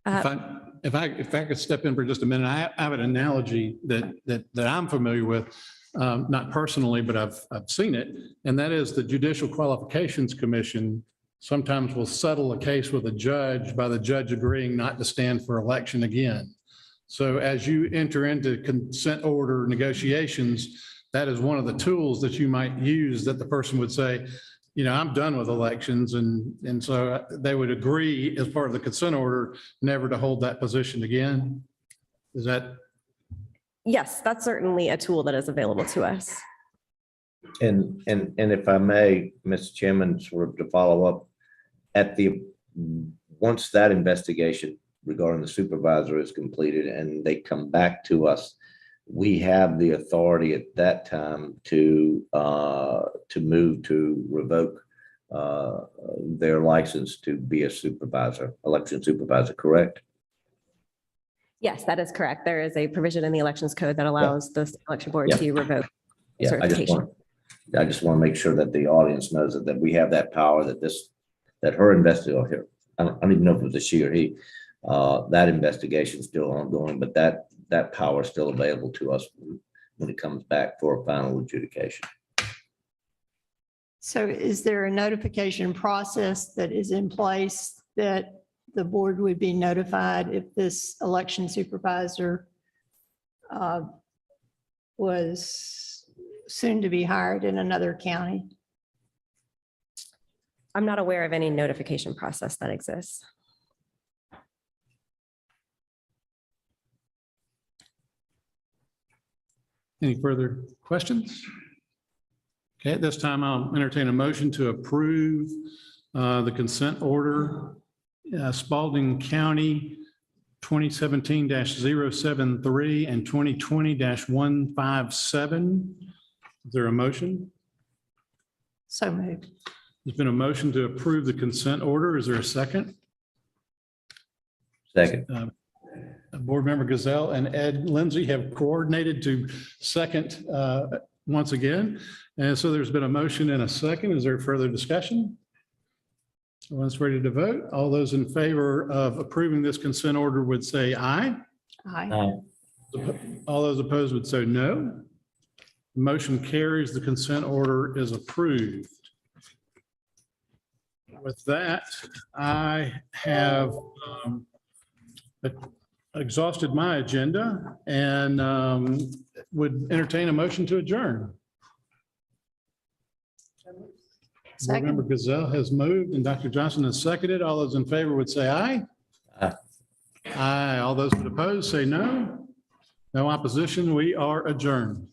If I could step in for just a minute, I have an analogy that I'm familiar with, not personally, but I've seen it. And that is the Judicial Qualifications Commission sometimes will settle a case with a judge by the judge agreeing not to stand for election again. So as you enter into consent order negotiations, that is one of the tools that you might use, that the person would say, you know, I'm done with elections. And so they would agree as part of the consent order, never to hold that position again. Is that? Yes, that's certainly a tool that is available to us. And if I may, Mr. Chairman, sort of to follow up, once that investigation regarding the supervisor is completed and they come back to us, we have the authority at that time to move to revoke their license to be a supervisor, election supervisor, correct? Yes, that is correct. There is a provision in the elections code that allows the election board Yeah. to revoke Yeah, certification. I just want to make sure that the audience knows that we have that power, that her investigator, I don't even know if it was a she or he, that investigation is still ongoing, but that power is still available to us when it comes back for a final adjudication. So is there a notification process that is in place that the board would be notified if this election supervisor was soon to be hired in another county? I'm not aware of any notification process that exists. Any further questions? Okay, at this time, I'll entertain a motion to approve the consent order, Spalding County 2017-073 and 2020-157. Is there a motion? So moved. There's been a motion to approve the consent order. Is there a second? Second. Board Member Gazelle and Ed Lindsay have coordinated to second once again. And so there's been a motion and a second. Is there further discussion? Everyone's ready to vote. All those in favor of approving this consent order would say aye. Aye. All those opposed would say no. The motion carries. The consent order is approved. With that, I have exhausted my agenda and would entertain a motion to adjourn. Board Member Gazelle has moved and Dr. Johnson has seconded. All those in favor would say aye. Aye. Aye. All those that oppose say no. No opposition. We are adjourned.